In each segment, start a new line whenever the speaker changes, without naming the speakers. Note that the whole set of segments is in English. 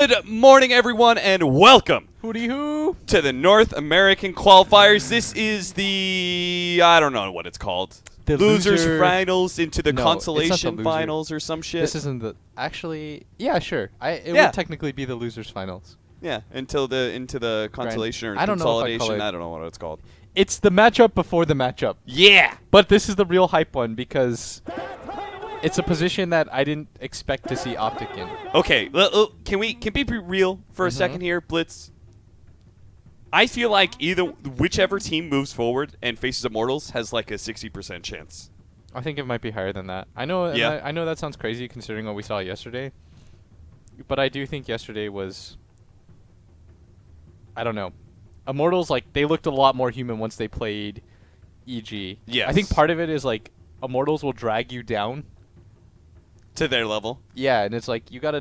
Good morning, everyone, and welcome
Hooty hoo
to the North American Qualifiers. This is the, I don't know what it's called.
The
Losers
loser-
Finals into the
No, it's not the
Consolation
loser.
Finals or some shit.
This isn't the actually. Yeah, sure. It
Yeah.
would technically be the losers finals.
Yeah, into the Consolation or
I don't know if I call
Consolidation.
it-
I don't know what it's called.
It's the matchup before the matchup,
Yeah.
but this is the real hype one because it's a position that I didn't expect to see OpTic in.
Okay, can we be real for a second here, Blitz? I feel like whichever team moves forward and faces Immortals has like a 60% chance.
I think it might be higher than that. I know.
Yeah.
I know that sounds crazy considering what we saw yesterday, but I do think yesterday was. I don't know. Immortals, like, they looked a lot more human once they played EG.
Yes.
I think part of it is, like, Immortals will drag you down.
To their level.
Yeah, and it's like, you gotta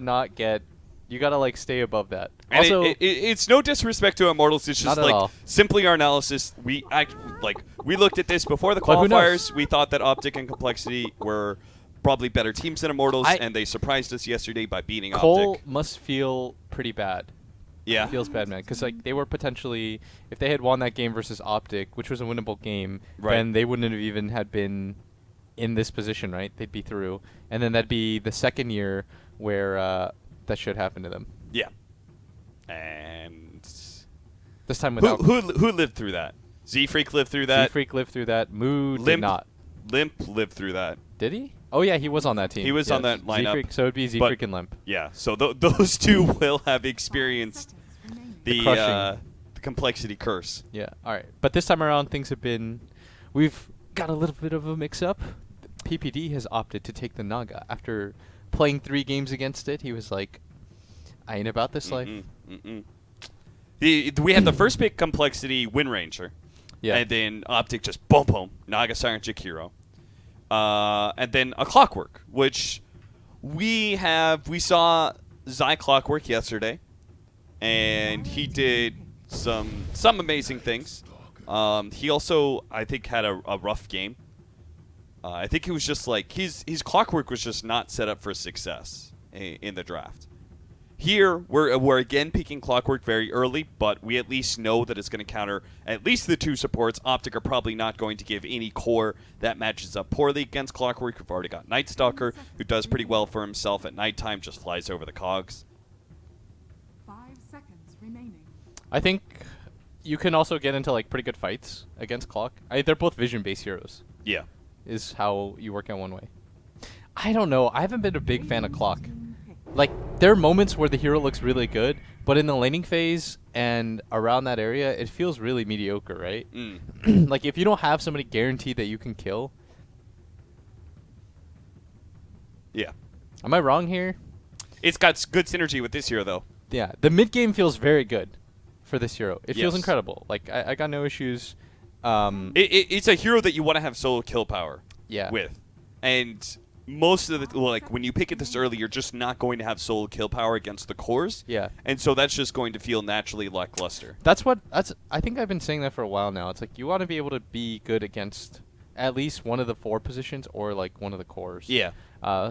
like, stay above that.
And
Also,
it's no disrespect to Immortals. It's just
Not at
like
all.
simply our analysis. We looked at this before the
But who knows?
qualifiers. We thought that OpTic and compLexity were probably better teams than Immortals,
I-
and they surprised us yesterday by beating
Cole
OpTic.
must feel pretty bad.
Yeah.
He feels bad, man. Because, like, they were potentially, if they had won that game versus OpTic, which was a winnable game,
Right.
then they wouldn't have even had been in this position, right? They'd be through. And then that'd be the second year where that should happen to them.
Yeah. And
This time without
who lived through that? Z-Freak lived through that.
Z-Freak lived through that. Moo did
Limp
not.
Limp lived through that.
Did he? Oh, yeah, he was on that team.
He was on that lineup.
Z-Freak, so it'd be Z-Freak and Limp.
Yeah. So those two will have experienced the
crushing.
complexity curse.
Yeah, all right. But this time around, things have been... We've got a little bit of a mix-up. PPD has opted to take the Naga. After playing 3 games against it, he was like, I ain't about this life.
We had the first pick, complexity, Wind Ranger.
Yeah.
And then OpTic just boom, boom, Naga, Siren, Jakiro. And then a Clockwork, which we saw Zai Clockwork yesterday, and he did some amazing things. He also, I think, had a rough game. I think it was just like his Clockwork was just not set up for success in the draft. Here, we're again picking Clockwork very early, but we at least know that it's going to counter at least the 2 supports. OpTic are probably not going to give any core that matches up poorly against Clockwork. We've already got Night Stalker, who does pretty well for himself at nighttime, just flies over the cogs.
5 seconds remaining.
I think you can also get into, like, pretty good fights against Clock. They're both vision-based heroes,
Yeah.
is how you work out one way. I don't know. I haven't been a big fan of Clock. Like, there are moments where the hero looks really good, but in the laning phase and around that area, it feels really mediocre, right? Like, if you don't have somebody guaranteed that you can kill...
Yeah.
Am I wrong here?
It's got good synergy with this hero, though.
Yeah, the mid-game feels very good for this hero. It feels
Yes.
incredible. Like, I got no issues.
It's a hero that you want to have solo kill power
Yeah.
with. And most of the, like, when you pick it this early, you're just not going to have solo kill power against the cores.
Yeah.
And so that's just going to feel naturally lackluster.
I think I've been saying that for a while now. It's like you want to be able to be good against at least one of the 4 positions or like one of the cores.
Yeah.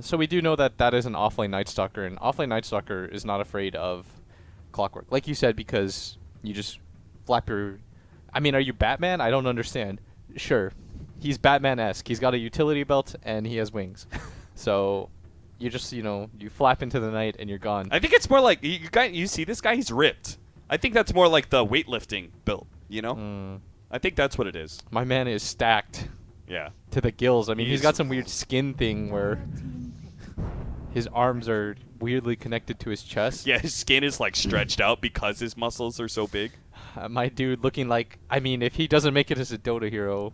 So we do know that is an offlane Night Stalker, and offlane Night Stalker is not afraid of Clockwork, like you said, because you just flap your. I mean, are you Batman? I don't understand. Sure, he's Batman-esque. He's got a utility belt and he has wings, so you just you flap into the night and you're gone.
I think it's more like you see this guy, he's ripped. I think that's more like the weightlifting build, you know? I think that's what it is.
My man is stacked
Yeah.
to the gills. I mean, he's
He's-
got some weird skin thing where his arms are weirdly connected to his chest.
Yeah, his skin is like stretched out because his muscles are so big.
My dude looking like, I mean, if he doesn't make it as a Dota hero,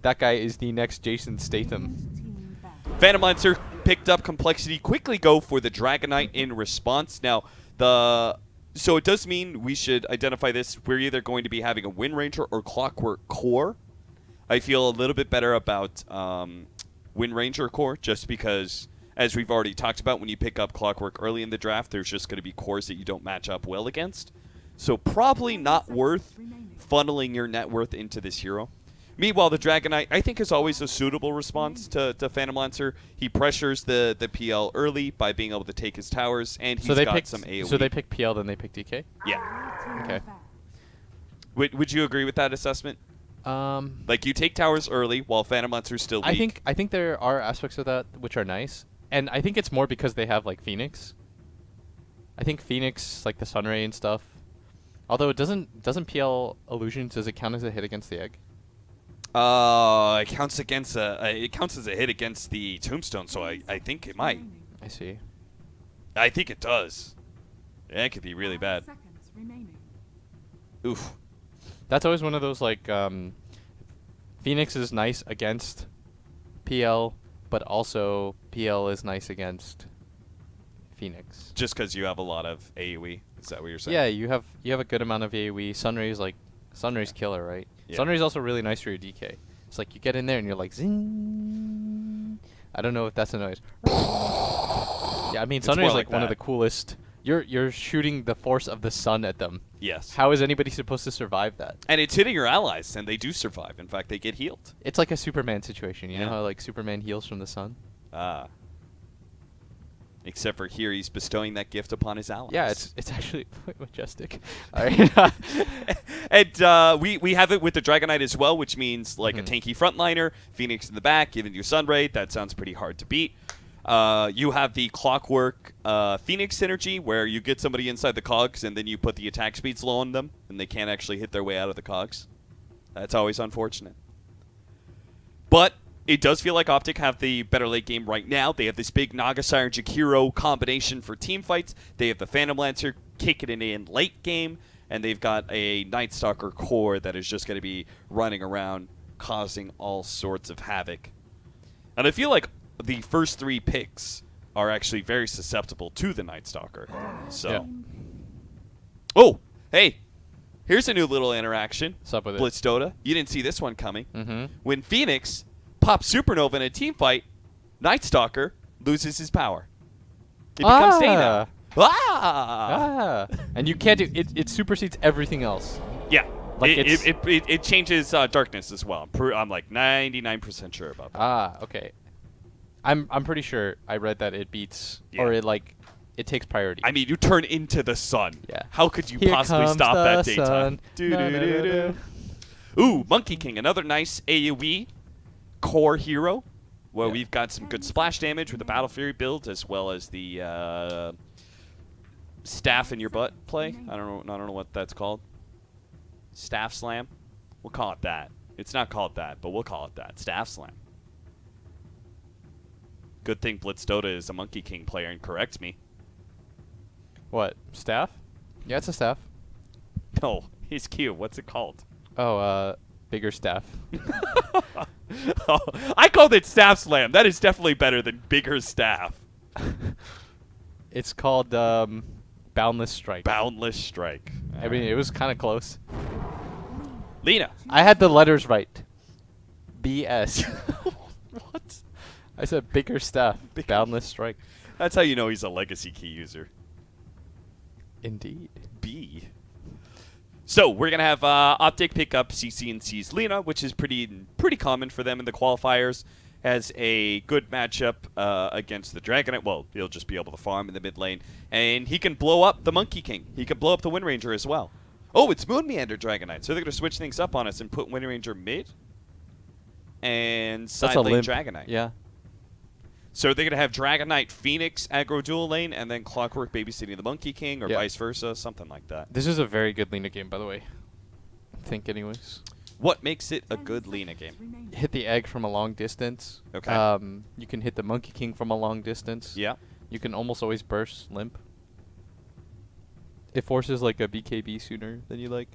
that guy is the next Jason Statham.
Team back.
Phantom Lancer picked up complexity, quickly go for the Dragonite in response. Now, so it does mean we should identify this. We're either going to be having a Wind Ranger or Clockwork core. I feel a little bit better about Wind Ranger core just because, as we've already talked about, when you pick up Clockwork early in the draft, there's just going to be cores that you don't match up well against. So probably not worth funneling your net worth into this hero. Meanwhile, the Dragon Knight, I think, is always a suitable response to Phantom Lancer. He pressures the PL early by being able to take his towers, and he's got some AoE.
So they pick PL, then they pick DK?
Yeah.
Okay.
Would you agree with that assessment? Like, you take towers early while Phantom Lancer's still weak.
I think there are aspects of that which are nice, and I think it's more because they have like Phoenix. I think Phoenix, like the Sunray and stuff. Although it doesn't PL illusions, does it count as a hit against the egg?
It counts as a hit against the tombstone, so I think it might.
I see.
I think it does. That could be really
5
bad.
seconds remaining.
Oof.
That's always one of those like Phoenix is nice against PL, but also PL is nice against Phoenix.
Just because you have a lot of AoE, is that what you're saying?
Yeah, you have a good amount of AoE. Sunray's killer, right?
Yeah.
Sunray's also really nice for your DK. It's like you get in there and you're like zing. I don't know if that's a noise. Yeah, I mean
It's more
Sunray's
like
like one of
that.
the coolest. You're shooting the force of the sun at them.
Yes.
How is anybody supposed to survive that?
And it's hitting your allies, and they do survive. In fact, they get healed.
It's like a Superman situation. You
Yeah.
know how like Superman heals from the sun?
Ah. Except for here, he's bestowing that gift upon his allies.
Yeah, it's actually quite majestic. All right.
And we have it with the Dragon Knight as well, which means like
Mhm.
a tanky frontliner, Phoenix in the back, giving you Sunray. That sounds pretty hard to beat. You have the Clockwork Phoenix synergy, where you get somebody inside the cogs, and then you put the attack speeds low on them, and they can't actually hit their way out of the cogs. That's always unfortunate. But it does feel like OpTic have the better late game right now. They have this big Nagasire and Jakiro combination for team fights. They have the Phantom Lancer kicking it in late game, and they've got a Night Stalker core that is just going to be running around causing all sorts of havoc. And I feel like the first 3 picks are actually very susceptible to the Night Stalker. So,
Yeah.
Oh, hey, here's a new little interaction.
What's up with it?
Blitz Dota. You didn't see this one coming.
Mm-hmm.
When Phoenix pops Supernova in a team fight, Night Stalker loses his power. It becomes Dana. Ah!
And you can't do it. It supersedes everything else.
Yeah.
Like
it changes darkness as well. I'm like 99% sure about that.
Okay. I'm pretty sure I read that it beats or
Yeah.
it takes priority.
I mean, you turn into the sun.
Yeah.
How could you
Here
possibly
comes
stop
the
that daytime?
sun.
Do-do-do-do. Ooh, Monkey King, another nice AoE core hero, where
Yeah.
we've got some good splash damage with the Battle Fury build, as well as the staff in your butt play. I don't know what that's called. Staff slam. We'll call it that. It's not called that, but we'll call it that. Staff slam. Good thing Blitz Dota is a Monkey King player and corrects me.
What? Staff? Yeah, it's a staff.
No, he's cute. What's it called?
Oh, bigger staff.
Oh, I called it Staff Slam. That is definitely better than Bigger Staff.
It's called Boundless Strike.
Boundless Strike.
I mean, it was kind of close.
Lena.
I had the letters right. BS.
What?
I said bigger staff.
Bigger-
Boundless Strike.
That's how you know he's a legacy key user.
Indeed.
B. So we're gonna have OpTic pick up CC and C's Lena, which is pretty common for them in the qualifiers. Has a good matchup against the Dragon Knight. Well, he'll just be able to farm in the mid lane, and he can blow up the Monkey King. He can blow up the Wind Ranger as well. Oh, it's Moon Meander Dragon Knight, so they're gonna switch things up on us and put Wind Ranger mid and side
That's a
lane
limp.
Dragon Knight.
Yeah.
So they're gonna have Dragon Knight Phoenix aggro dual lane, and then Clockwork babysitting the Monkey King, or
Yeah.
vice versa, something like that.
This is a very good Lena game, by the way. I think, anyways.
What makes it a good Lena game?
Hit the egg from a long distance.
Okay.
You can hit the Monkey King from a long distance.
Yeah.
You can almost always burst limp. It forces like a BKB sooner than you like.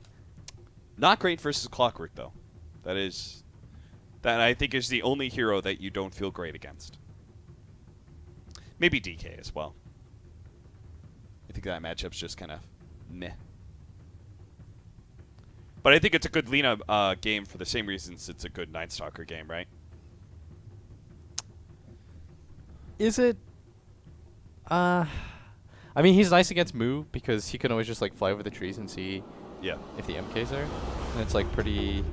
Not great versus Clockwork though. That I think is the only hero that you don't feel great against. Maybe DK as well. I think that matchup's just kind of meh. But I think it's a good Lena game for the same reasons it's a good Night Stalker game, right?
Is it? I mean, he's nice against Moo because he can always just like fly over the trees and see
Yeah.
if the MK's there. And it's like pretty.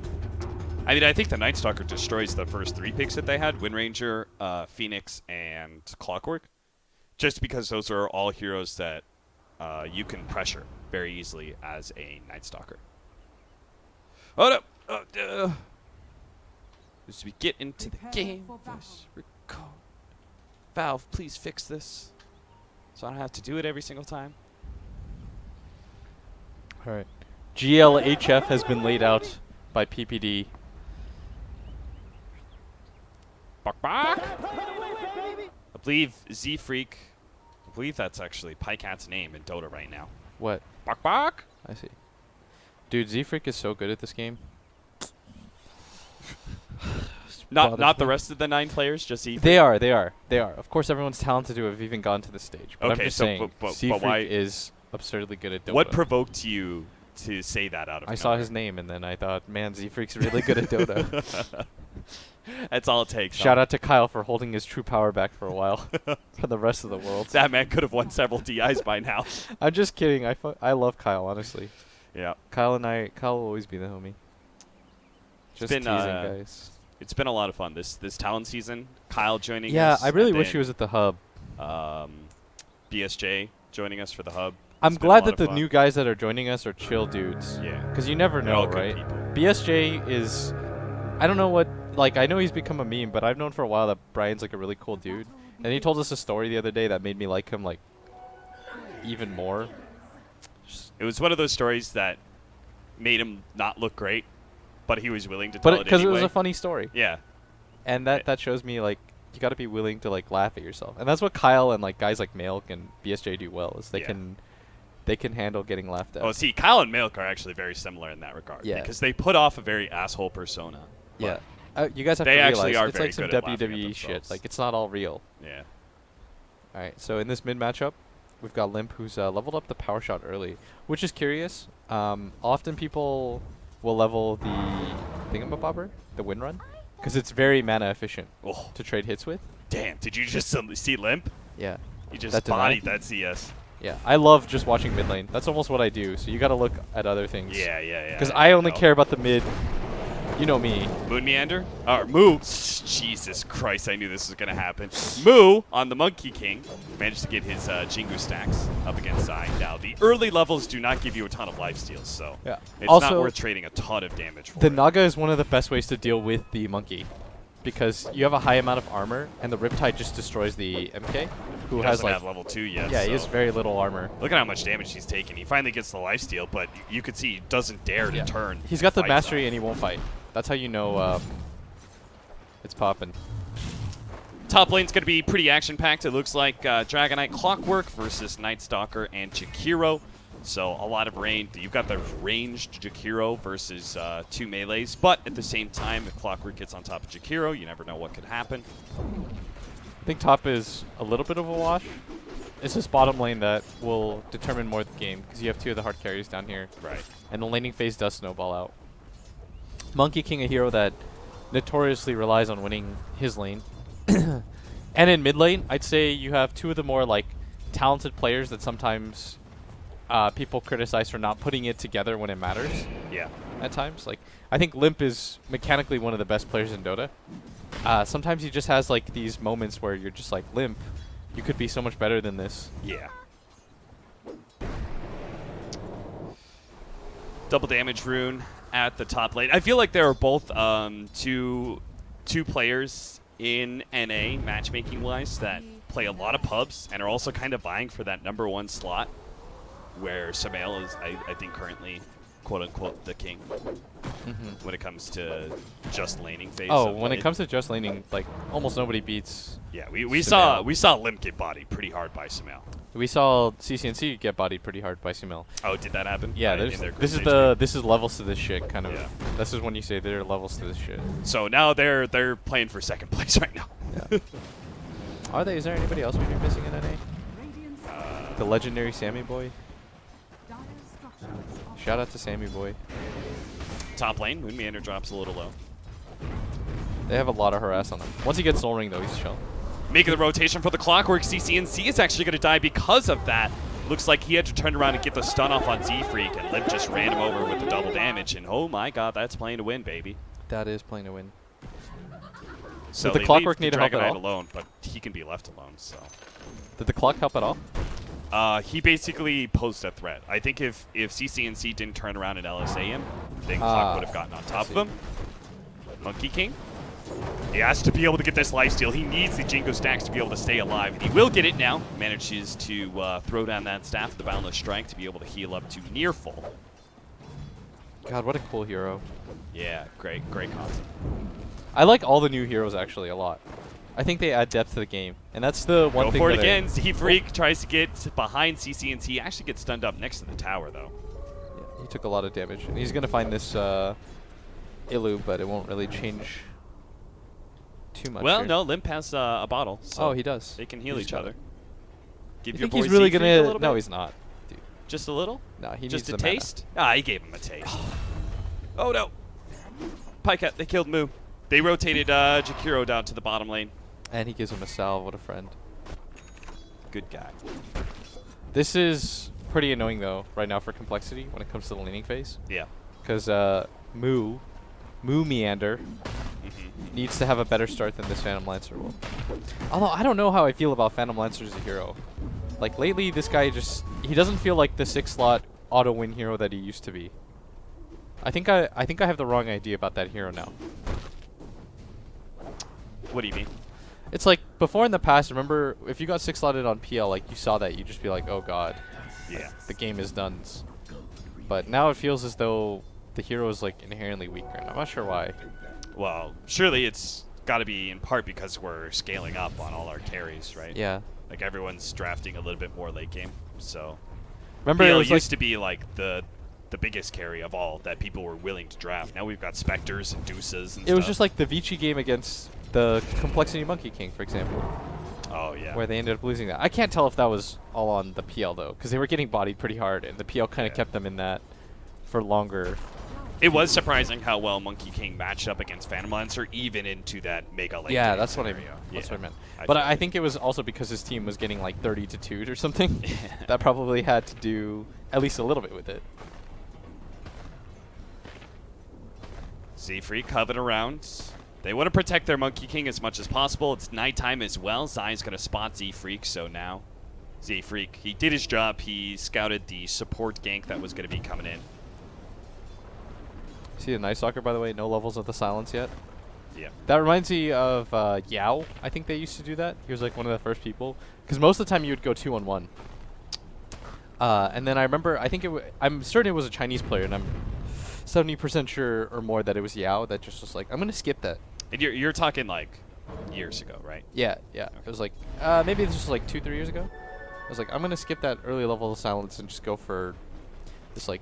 I mean, I think the Night Stalker destroys the first 3 picks that they had: Wind Ranger, Phoenix, and Clockwork. Just because those are all heroes that you can pressure very easily as a Night Stalker. Oh no! As we get into the game, voice record. Valve, please fix this, so I don't have to do it every single time.
All right. GLHF has been laid out by PPD.
Bark, bark. I believe Z-Freak. I believe that's actually Pycat's name in Dota right now.
What?
Bark, bark.
I see. Dude, Z-Freak is so good at this game.
Not the rest of the 9 players, just Z-Freak.
They are. Of course, everyone's talented to have even gone to this stage. But
Okay,
I'm just
so
saying,
but
Z-Freak
why-
is absurdly good at Dota.
What provoked you to say that out of
I saw
nowhere?
his name, and then I thought, man, Z-Freak's really good at Dota.
That's all it takes.
Shout out to Kyle for holding his true power back for a while for the rest of the world.
That man could have won several DIs by now.
I'm just kidding. I love Kyle, honestly.
Yeah.
Kyle will always be the homie. Just
been,
teasing, guys.
It's been a lot of fun this talent season. Kyle joining
Yeah,
us.
I really
and
wish he
then,
was at the hub.
BSJ joining us for the hub.
I'm
It's been a
glad
lot
that the
of fun.
new guys that are joining us are chill dudes.
Yeah.
Because you never
They're all
know,
good
right?
people.
BSJ is... I don't know what... Like, I know he's become a meme, but I've known for a while that Brian's, like, a really cool dude. And he told us a story the other day that made me like him, like, even more.
It was one of those stories that made him not look great, but he was willing to tell it
Because
anyway.
it was a funny story.
Yeah.
And that shows me, like, you got to be willing to, like, laugh at yourself. And that's what Kyle and, like, guys like Milk and BSJ do well, is they can handle getting laughed at.
Oh, see, Kyle and Milk are actually very similar in that regard.
Yeah.
Because they put off a very asshole persona.
Yeah. You guys have
they
to
actually
realize
are
it's
very
like some
good at laughing at
WWE shit.
themselves.
Like, it's not all real.
Yeah.
All right, so in this mid matchup, we've got Limp, who's leveled up the power shot early, which is curious. Often people will level the thingamabobber, the wind run, because it's very mana efficient
Oh,
to trade hits with.
damn. Did you just see Limp?
Yeah.
You just
That denied?
bodied that CS.
Yeah, I love just watching mid lane. That's almost what I do, so you got to look at other things.
Yeah.
Because I only care about the mid. You know me.
Moon Meander? Or Moo. Jesus Christ, I knew this was going to happen. Moo, on the Monkey King, managed to get his Jingu stacks up against Zai. Now, the early levels do not give you a ton of lifesteals, so
Yeah.
it's
Also,
not worth trading a ton of damage for
the
it.
Naga is one of the best ways to deal with the monkey, because you have a high amount of armor, and the Riptide just destroys the MK, who
He
has
doesn't
like
have level 2 yet.
yeah,
so.
he has very little armor.
Look at how much damage he's taking. He finally gets the lifesteal, but you could see he doesn't dare to turn.
He's got the
fight
mastery
Zai.
and he won't fight. That's how you know it's popping.
Top lane's going to be pretty action-packed. It looks like Dragonite Clockwork versus Night Stalker and Jakiro. So a lot of range. You've got the ranged Jakiro versus 2 melees. But at the same time, if Clockwork gets on top of Jakiro, you never know what could happen.
I think top is a little bit of a wash. It's this bottom lane that will determine more of the game, because you have 2 of the hard carries down here.
Right.
And the laning phase does snowball out. Monkey King, a hero that notoriously relies on winning his lane. And in mid lane, I'd say you have 2 of the more like talented players that sometimes people criticize for not putting it together when it matters.
Yeah.
At times, like I think Limp is mechanically one of the best players in Dota. Sometimes he just has like these moments where you're just like, Limp, you could be so much better than this.
Yeah. Double damage rune at the top lane. I feel like there are both two players in NA matchmaking wise that play a lot of pubs and are also kind of vying for that #1 slot, where Samael is, I think, currently quote unquote the king when it comes to just laning phase.
Oh,
of
when it
lane.
comes to just laning, like almost nobody beats.
Yeah, we
Samael.
saw Limp get bodied pretty hard by Samael.
We saw CCNC get bodied pretty hard by Sumel.
Oh, did that happen?
Yeah,
In
there's
their group
this is
stage
the
game?
this is levels to this shit kind of.
Yeah.
This is when you say there are levels to this shit.
So now they're playing for second place right now.
Yeah. Are they? Is there anybody else we'd be missing in NA?
Radiant's
The legendary Sammy Boy.
dire structures are
Shout out to Sammy Boy.
Top lane, Moon Meander drops a little low.
They have a lot of harass on him. Once he gets Soul Ring though, he's chilling.
Making the rotation for the Clockwork. CCNC is actually going to die because of that. Looks like he had to turn around and get the stun off on Z-Freak, and Limp just ran him over with the double damage. And oh my god, that's playing to win, baby.
That is playing to win.
So
Did the
they
Clockwork
leave
need
the
help at
Dragonite
all?
alone, but he can be left alone. So
Did the clock help at all?
he basically posed a threat. I think if CCNC didn't turn around and LSA him, then Clock would have gotten on top of him. Monkey King. He has to be able to get this lifesteal. He needs the Jinko stacks to be able to stay alive. And he will get it now. Manages to throw down that staff, the Boundless Strike, to be able to heal up to near full.
God, what a cool hero.
Yeah, great concept.
I like all the new heroes actually a lot. I think they add depth to the game, and that's the one
Go
thing.
for it
that
again. Z-Freak tries to get behind CCNC. Actually gets stunned up next to the tower, though.
Yeah, he took a lot of damage, and he's gonna find this Illu, but it won't really change too much.
Well,
here.
no, Limp has a bottle. So
Oh, he does.
They can heal
He's
each
got
other.
it.
Give
You
your
think
boy
he's really
Z-Freak a
gonna?
little
No,
bit?
he's not, dude.
Just a little?
No, he
Just
needs
a
the mana.
taste? Ah, he gave him a taste. Oh, no. Pycat, they killed Moo. They rotated Jakiro down to the bottom lane.
And he gives him a salve. What a friend.
Good guy.
This is pretty annoying though right now for complexity when it comes to the laning phase,
Yeah.
because Moo Meander needs to have a better start than this Phantom Lancer will. Although I don't know how I feel about Phantom Lancer as a hero. Like lately, this guy he doesn't feel like the 6-slot auto win hero that he used to be. I think I have the wrong idea about that hero now.
What do you mean?
It's like before in the past, remember if you got 6-slotted on PL, like you saw that, you'd just be like, oh god,
Yeah.
the game is done. But now it feels as though the hero is like inherently weaker, and I'm not sure why.
Well, surely it's got to be in part because we're scaling up on all our carries, right?
Yeah.
Like everyone's drafting a little bit more late game. So
Remember it
PL
was
used
like
to be like the biggest carry of all that people were willing to draft. Now we've got Spectres and Deuces and
it was
stuff.
just like the Vici game against the Complexity Monkey King, for example,
Oh, yeah.
where they ended up losing that. I can't tell if that was all on the PL though, because they were getting bodied pretty hard, and the PL kind of
Yeah.
kept them in that for longer.
It was surprising how well Monkey King matched up against Phantom Lancer, even into that mega late
Yeah,
game
that's what I mean.
scenario.
That's
Yeah.
what I meant.
I
But
feel
I
you.
think it was also because his team was getting like 30-2 or something. That probably had to do at least a little bit with it.
Z-Freak hovering around. They want to protect their Monkey King as much as possible. It's nighttime as well. Zai's going to spot Z-Freak, so now Z-Freak, he did his job. He scouted the support gank that was going to be coming in.
See the Night Stalker, by the way, no levels of the silence yet.
Yeah.
That reminds me of Yao. I think they used to do that. He was like one of the first people. Because most of the time you would go 2-on-1. And then I remember, I'm certain it was a Chinese player, and I'm 70% sure or more that it was Yao that just was like, I'm going to skip that.
And you're talking like years ago, right?
Yeah. It was like, maybe this was like 2-3 years ago. I was like, I'm going to skip that early level of silence and just go for this like...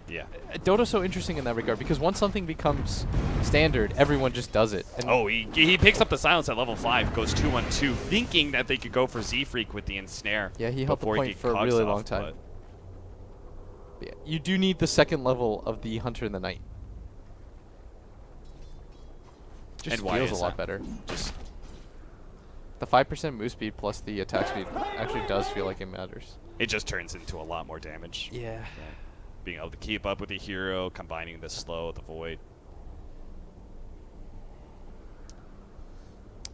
Yeah.
Dota's so interesting in that regard because once something becomes standard, everyone just does it. And
Oh, he picks up the silence at level 5, goes 2-1-2, thinking that they could go for Z-Freak with the ensnare.
yeah, he held the
before
point
get
for a
cogs
really
off,
long time.
but
But yeah, you do need the second level of the Hunter in the Night. Just
And why
feels
is
a lot
that?
better.
Just
The 5% move speed plus the attack speed actually does feel like it matters.
it just turns into a lot more damage.
Yeah.
Being able to keep up with the hero, combining the slow, the void.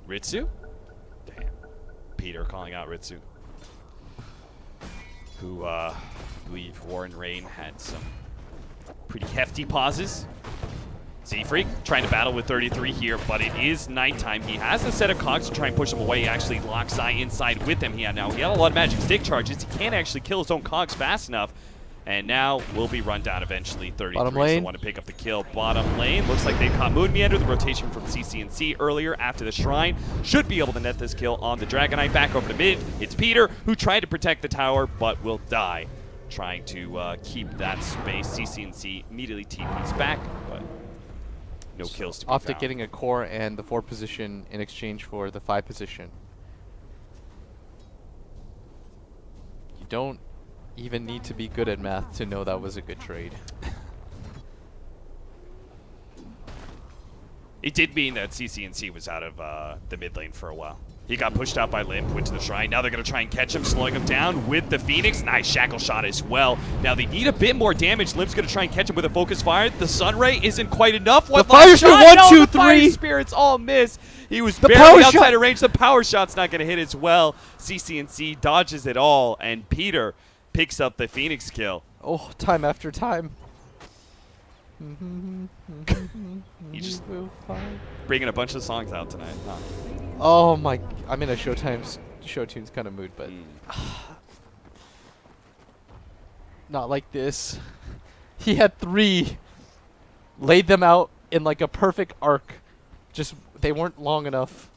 Ritsu? Damn. Peter calling out Ritsu. Who, I believe Warren Rain had some pretty hefty pauses. Z-Freak trying to battle with 33 here, but it is nighttime. He has a set of cogs to try and push him away. He actually locks Zai inside with him. He had a lot of magic stick charges. He can't actually kill his own cogs fast enough. And now will be run down eventually. 33
Bottom
is the
lane.
one to pick up the kill. Bottom lane. Looks like they've caught Moon Meander. The rotation from CCNC earlier after the Shrine should be able to net this kill on the Dragonite. Back over to mid. It's Peter who tried to protect the tower but will die. Trying to keep that space. CCNC immediately TPs back, but no kills to be
OpTic
found.
getting a core and the 4 position in exchange for the 5 position. You don't even need to be good at math to know that was a good trade.
It did mean that CCNC was out of the mid lane for a while. He got pushed out by Limp, went to the shrine. Now they're going to try and catch him, slowing him down with the Phoenix. Nice shackle shot as well. Now they need a bit more damage. Limp's going to try and catch him with a focus fire. The Sunray isn't quite enough.
The fire spirit, 1, 2, 3.
Fire spirits all miss. He was
The
barely
power
outside
shot.
of range. The power shot's not going to hit as well. CC&C dodges it all, and Peter picks up the Phoenix kill.
Oh, time after time.
He just
will find.
bringing a bunch of songs out tonight. Huh.
Oh my! I'm in a show tunes kind of mood, but not like this. He had 3, laid them out in like a perfect arc. Just they weren't long enough.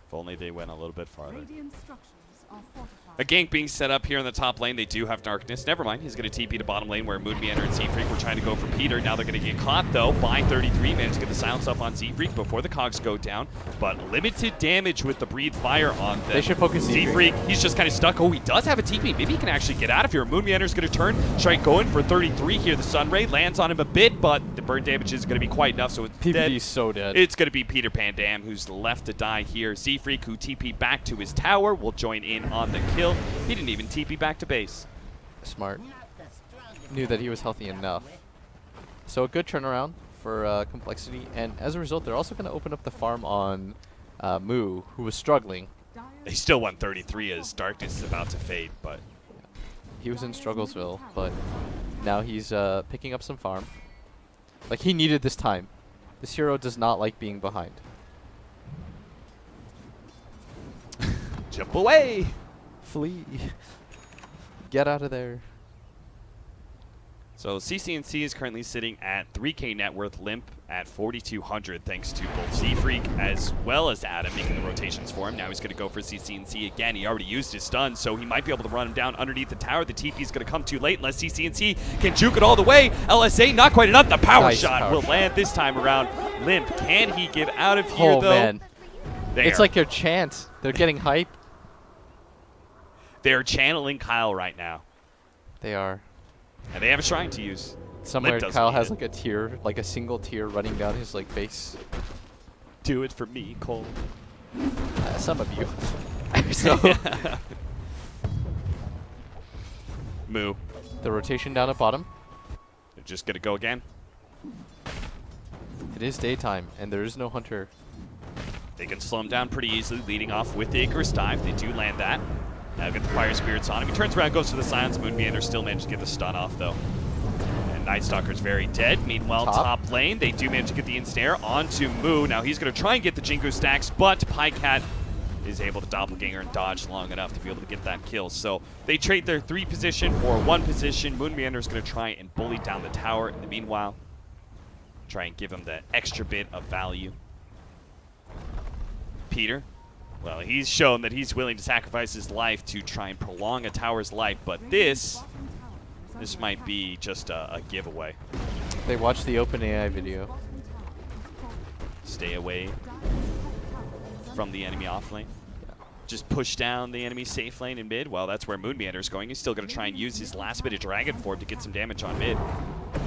If only they went a little bit farther.
Radiant structures are fortified.
A gank being set up here in the top lane. They do have darkness. Never mind. He's going to TP to bottom lane where Moonbeater and Seafreak were trying to go for Peter. Now they're going to get caught, though, by 33. Managed to get the silence up on Seafreak before the cogs go down. But limited damage with the Breathe Fire on them.
They should focus
Seafreak. He's just kind of stuck. Oh, he does have a TP. Maybe he can actually get out of here. Moonbeater's going to turn. Try going for 33 here. The Sunray lands on him a bit, but the burn damage is going to be quite enough. So it's dead.
PvP's so dead.
It's going to be Peter Pan Dam who's left to die here. Seafreak, who TP back to his tower, will join in on the kill. He didn't even TP back to base.
Smart. Knew that he was healthy enough. So a good turnaround for compLexity, and as a result, they're also going to open up the farm on Moo, who was struggling.
They still won 33 as darkness is about to fade, but
He was in Strugglesville, but now he's picking up some farm. Like, he needed this time. This hero does not like being behind.
jump away.
Flee. Get out of there.
So CC&C is currently sitting at 3K net worth, Limp at 4,200 thanks to both Seafreak as well as Adam making the rotations for him. Now he's going to go for CC&C again. He already used his stun, so he might be able to run him down underneath the tower. The TP is going to come too late unless CC&C can juke it all the way. LSA, not quite enough. The power
Nice
shot
power
will
shot.
land this time around. Limp, can he get out of here,
Oh,
though?
man.
There.
It's like their chant. They're getting hype.
They're channeling Kyle right now,
They are.
and they have a shrine to use.
Somewhere
Limp doesn't
Kyle
need
has
it.
like a tear, like a single tear running down his like face.
Do it for me, Cole.
Some of you. So
Moo.
the rotation down at bottom.
They're just going to go again.
It is daytime, and there is no hunter.
They can slow him down pretty easily, leading off with the Icarus dive. They do land that. Now get the Fire Spirits on him. He turns around, goes to the Silence. Moonbeater still managed to get the stun off, though. And Night Stalker's very dead. Meanwhile, top lane, they do manage to get the Ensnare onto Moo. Now he's going to try and get the Jingu stacks, but Pycat is able to doppelganger and dodge long enough to be able to get that kill. So they trade their 3 position for 1 position. Moonbeater is going to try and bully down the tower. In the meanwhile, try and give him the extra bit of value. Peter, well, he's shown that he's willing to sacrifice his life to try and prolong a tower's life, but this might be just a giveaway.
They watched the OpenAI video.
Stay away from the enemy off lane. Just push down the enemy safe lane in mid. Well, that's where Moonbeater is going. He's still going to try and use his last bit of Dragon Form to get some damage on mid.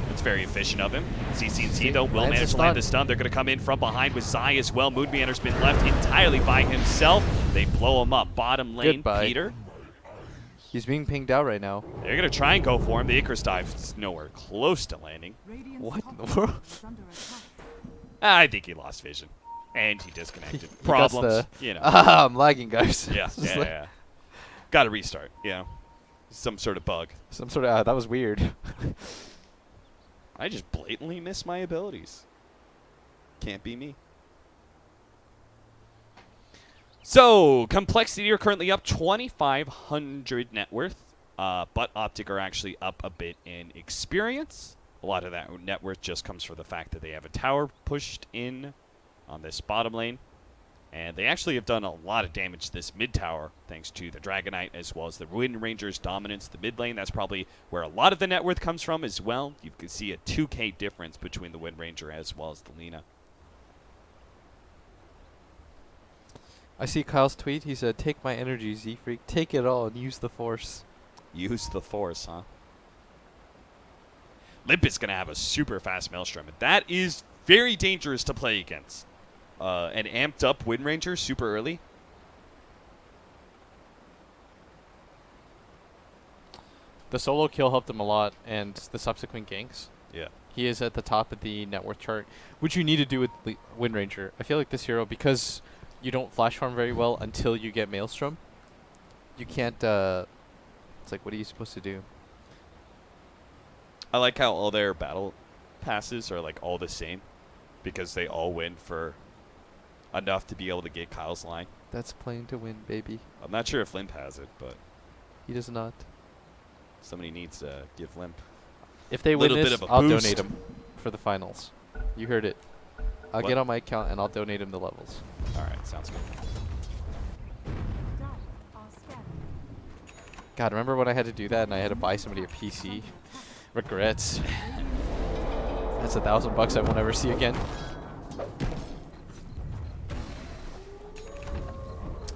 That's very efficient of him. CC&C, though, will
Lands
manage
a
to land
stun.
the stun. They're going to come in from behind with Zai as well. Moonbeater's been left entirely by himself. They blow him up. Bottom lane,
Goodbye.
Peter.
He's being pinged out right now.
They're going to try and go for him. The Icarus dive is nowhere close to landing.
What in the world?
I think he lost vision. And he disconnected.
He got
Problems,
the-
you know.
I'm lagging, guys.
Yeah,
It's
yeah,
like
yeah. Got to restart, some sort of bug.
Some sort of that was weird.
I just blatantly miss my abilities. Can't be me. So, compLexity are currently up 2,500 net worth, but OpTic are actually up a bit in experience. A lot of that net worth just comes from the fact that they have a tower pushed in on this bottom lane. And they actually have done a lot of damage this mid tower thanks to the Dragonite as well as the Wind Ranger's dominance. The mid lane, that's probably where a lot of the net worth comes from as well. You can see a 2K difference between the Wind Ranger as well as the Lina.
I see Kyle's tweet. He said, "Take my energy, Z-Freak. Take it all and use the Force."
Use the Force, huh? Limp is going to have a super fast Maelstrom, and that is very dangerous to play against. An amped up Wind Ranger super early
The solo kill helped him a lot, and the subsequent ganks.
Yeah.
He is at the top of the net worth chart, which you need to do with Wind Ranger. I feel like this hero, because you don't flash farm very well until you get Maelstrom, you can't, it's like, what are you supposed to do?
I like how all their battle passes are like all the same because they all win for enough to be able to get Kyle's line.
That's playing to win, baby.
I'm not sure if Limp has it, but
He does not.
somebody needs to give Limp.
If they win
Little bit
this,
of a
I'll
boost.
donate him for the finals. You heard it. I'll
What?
get on my account and I'll donate him the levels.
All right, sounds good.
Data are scattered.
God, remember when I had to do that and I had to buy somebody a PC? Regrets. That's $1,000 I won't ever see again.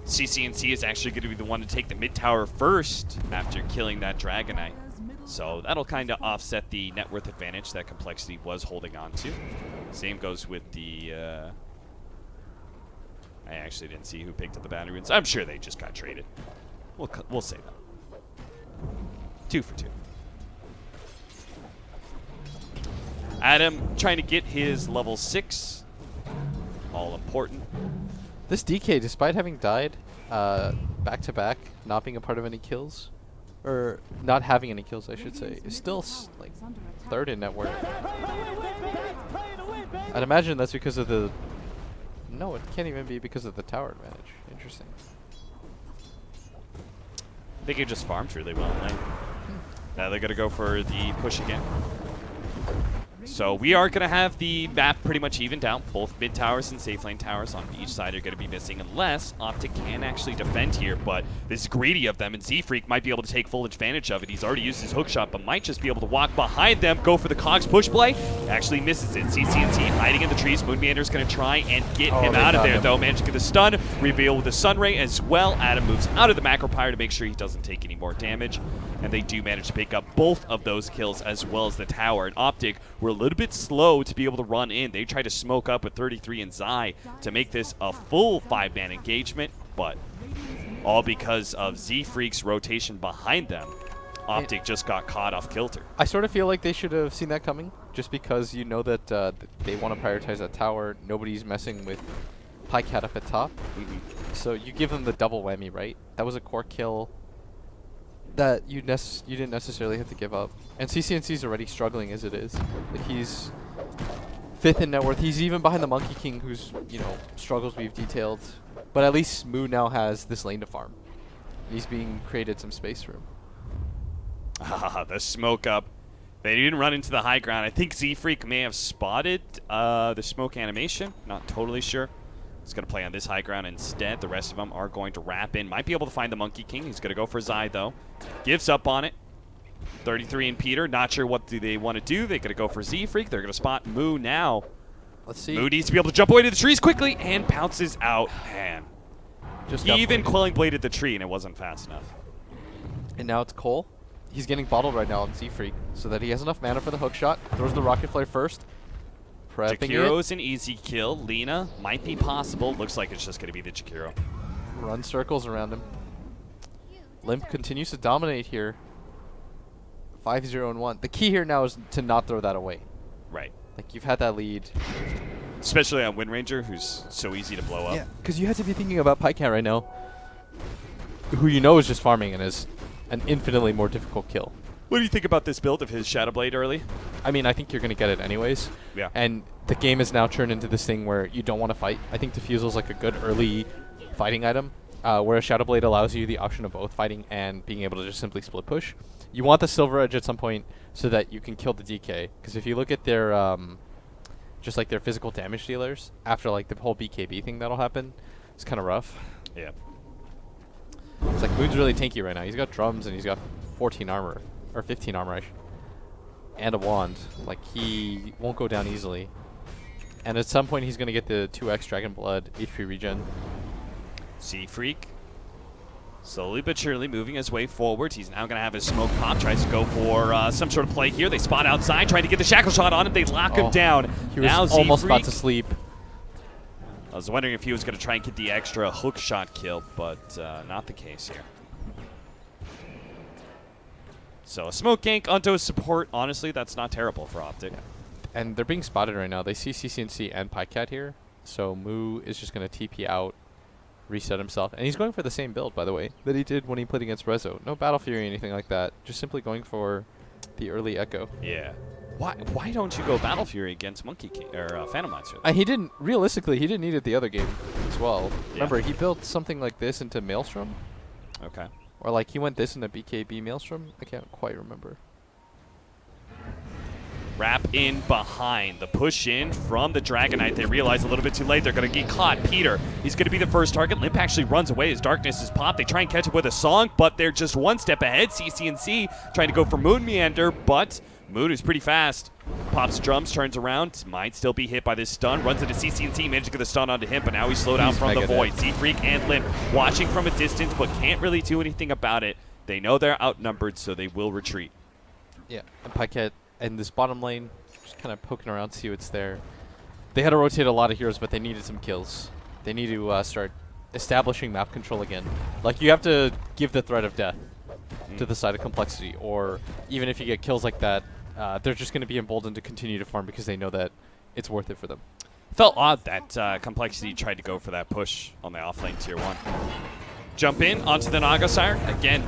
CCNC is actually going to be the one to take the mid tower first after killing that Dragonite. So that'll kind of offset the net worth advantage that compLexity was holding on to. Same goes with the... I actually didn't see who picked up the boundary runes. I'm sure they just got traded. We'll say that. 2 for 2. Adam trying to get his level 6. All important.
This DK, despite having died back-to-back, not being a part of any kills, or not having any kills, I should say, is still like third in net worth. I'd imagine that's because of the... No, it can't even be because of the tower advantage. Interesting.
They could just farmed really well. Right? Now they're going to go for the push again. So we are going to have the map pretty much evened out. Both mid towers and safe lane towers on each side are going to be missing unless OpTic can actually defend here. But this is greedy of them, and Z-Freak might be able to take full advantage of it. He's already used his hook shot, but might just be able to walk behind them, go for the Cogs push play. Actually misses it. CCNC hiding in the trees. Moonmander's going to try and get him out of there, though. Managed to get the stun. Reveal with the Sunray as well. Adam moves out of the macro pyre to make sure he doesn't take any more damage. And they do manage to pick up both of those kills as well as the tower. And OpTic were a little bit slow to be able to run in. They tried to smoke up with 33 and Zai to make this a full 5-man engagement, but all because of Z-Freak's rotation behind them. OpTic just got caught off kilter.
I sort of feel like they should have seen that coming, just because you know that they want to prioritize that tower. Nobody's messing with Pycat up at top. So you give them the double whammy, right? That was a core kill that you didn't necessarily have to give up. And CCNC's already struggling as it is. Like, he's 5th in net worth. He's even behind the Monkey King, who's, you know, struggles we've detailed. But at least Moo now has this lane to farm. He's being created some space for him.
The smoke up. They didn't run into the high ground. I think Z-Freak may have spotted the smoke animation. Not totally sure. He's going to play on this high ground instead. The rest of them are going to wrap in. Might be able to find the Monkey King. He's going to go for Zai, though. Gives up on it. 33 and Peter. Not sure what do they want to do. They're going to go for Z-Freak. They're going to spot Moo now.
Let's see.
Moo needs to be able to jump away to the trees quickly and pounces out. Man.
Just
He
got
even
bladed.
Quelling Bladed the tree, and it wasn't fast enough.
And now it's Cole. He's getting bottled right now on Z-Freak so that he has enough mana for the hook shot. Throws the rocket flare first. Prepping it.
Jakiro's an easy kill. Lina might be possible. Looks like it's just going to be the Jakiro.
Run circles around him. Limp continues to dominate here. 5-0 and 1. The key here now is to not throw that away.
Right.
Like, you've had that lead.
Especially on Wind Ranger, who's so easy to blow up.
Yeah, because you have to be thinking about Pycat right now, who you know is just farming and is an infinitely more difficult kill.
What do you think about this build of his Shadow Blade early?
I mean, I think you're going to get it anyways.
Yeah.
And the game is now turned into this thing where you don't want to fight. I think Diffusel's like a good early fighting item, where a Shadow Blade allows you the option of both fighting and being able to just simply split push. You want the Silver Edge at some point so that you can kill the DK. Because if you look at their, just like their physical damage dealers, after like the whole BKB thing that'll happen, it's kind of rough.
Yeah.
It's like Moon's really tanky right now. He's got drums and he's got 14 armor. Or 15 armor, and a wand. Like, he won't go down easily. And at some point, he's going to get the 2x Dragon Blood HP regen.
Z-Freak slowly but surely moving his way forward. He's now going to have his smoke pop. Tries to go for some sort of play here. They spot outside, trying to get the shackle shot on him. They lock him down.
He was
now
almost about
Z-Freak.
to sleep.
I was wondering if he was going to try and get the extra hook shot kill, but not the case here. So a smoke gank onto a support, honestly, that's not terrible for OpTic.
Yeah. And they're being spotted right now. They see CCNC and PyCat here. So Moo is just going to TP out, reset himself. And he's going for the same build, by the way, that he did when he played against Rezo. No Battle Fury or anything like that. Just simply going for the early Echo.
Yeah. Why don't you go Battle Fury against Monkey King or Phantom Monster?
He didn't, realistically, he didn't need it the other game as well.
Yeah.
Remember, he built something like this into Maelstrom.
Okay.
Or like he went this into BKB Maelstrom. I can't quite remember.
Wrap in behind. The push in from the Dragon Knight. They realize a little bit too late. They're going to get caught. Peter, he's going to be the first target. Limp actually runs away as darkness is popped. They try and catch up with a song, but they're just one step ahead. CCNC trying to go for Moon Meander, but Moon is pretty fast. Pops drums, turns around, might still be hit by this stun, runs into CCNC, managed to get the stun onto him, but now he's slowed out from the void. Z-Freak and Limp watching from a distance, but can't really do anything about it. They know they're outnumbered, so they will retreat.
Yeah, and PyCat in this bottom lane, just kind of poking around, see what's there. They had to rotate a lot of heroes, but they needed some kills. They need to start establishing map control again. Like, you have to give the threat of death to the side of complexity, or even if you get kills like that, they're just going to be emboldened to continue to farm because they know that it's worth it for them.
Felt odd that Complexity tried to go for that push on the offlane tier 1. Jump in onto the Naga Siren. Again,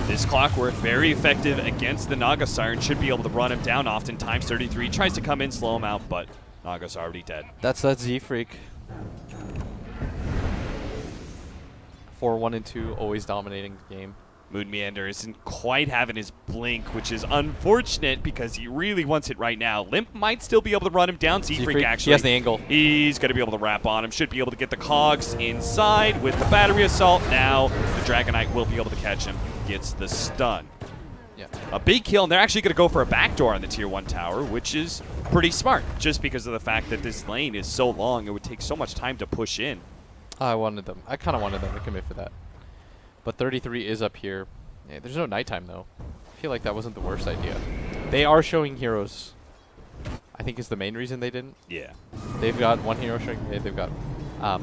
this Clockwork very effective against the Naga Siren. Should be able to run him down oftentimes. 33 tries to come in, slow him out, but Naga's already dead.
That's that Z-Freak. 4, 1, and 2, always dominating the game.
Moon Meander isn't quite having his blink, which is unfortunate because he really wants it right now. Limp might still be able to run him down. Z-Freak actually.
He has the angle.
He's going to be able to wrap on him. Should be able to get the cogs inside with the battery assault. Now the Dragon Knight will be able to catch him. Gets the stun.
Yeah.
A big kill, and they're actually going to go for a backdoor on the tier 1 tower, which is pretty smart, just because of the fact that this lane is so long. It would take so much time to push in.
I kind of wanted them to commit for that. But 33 is up here. Yeah, there's no nighttime, though. I feel like that wasn't the worst idea. They are showing heroes. I think is the main reason they didn't.
Yeah.
They've got one hero showing mid. They've got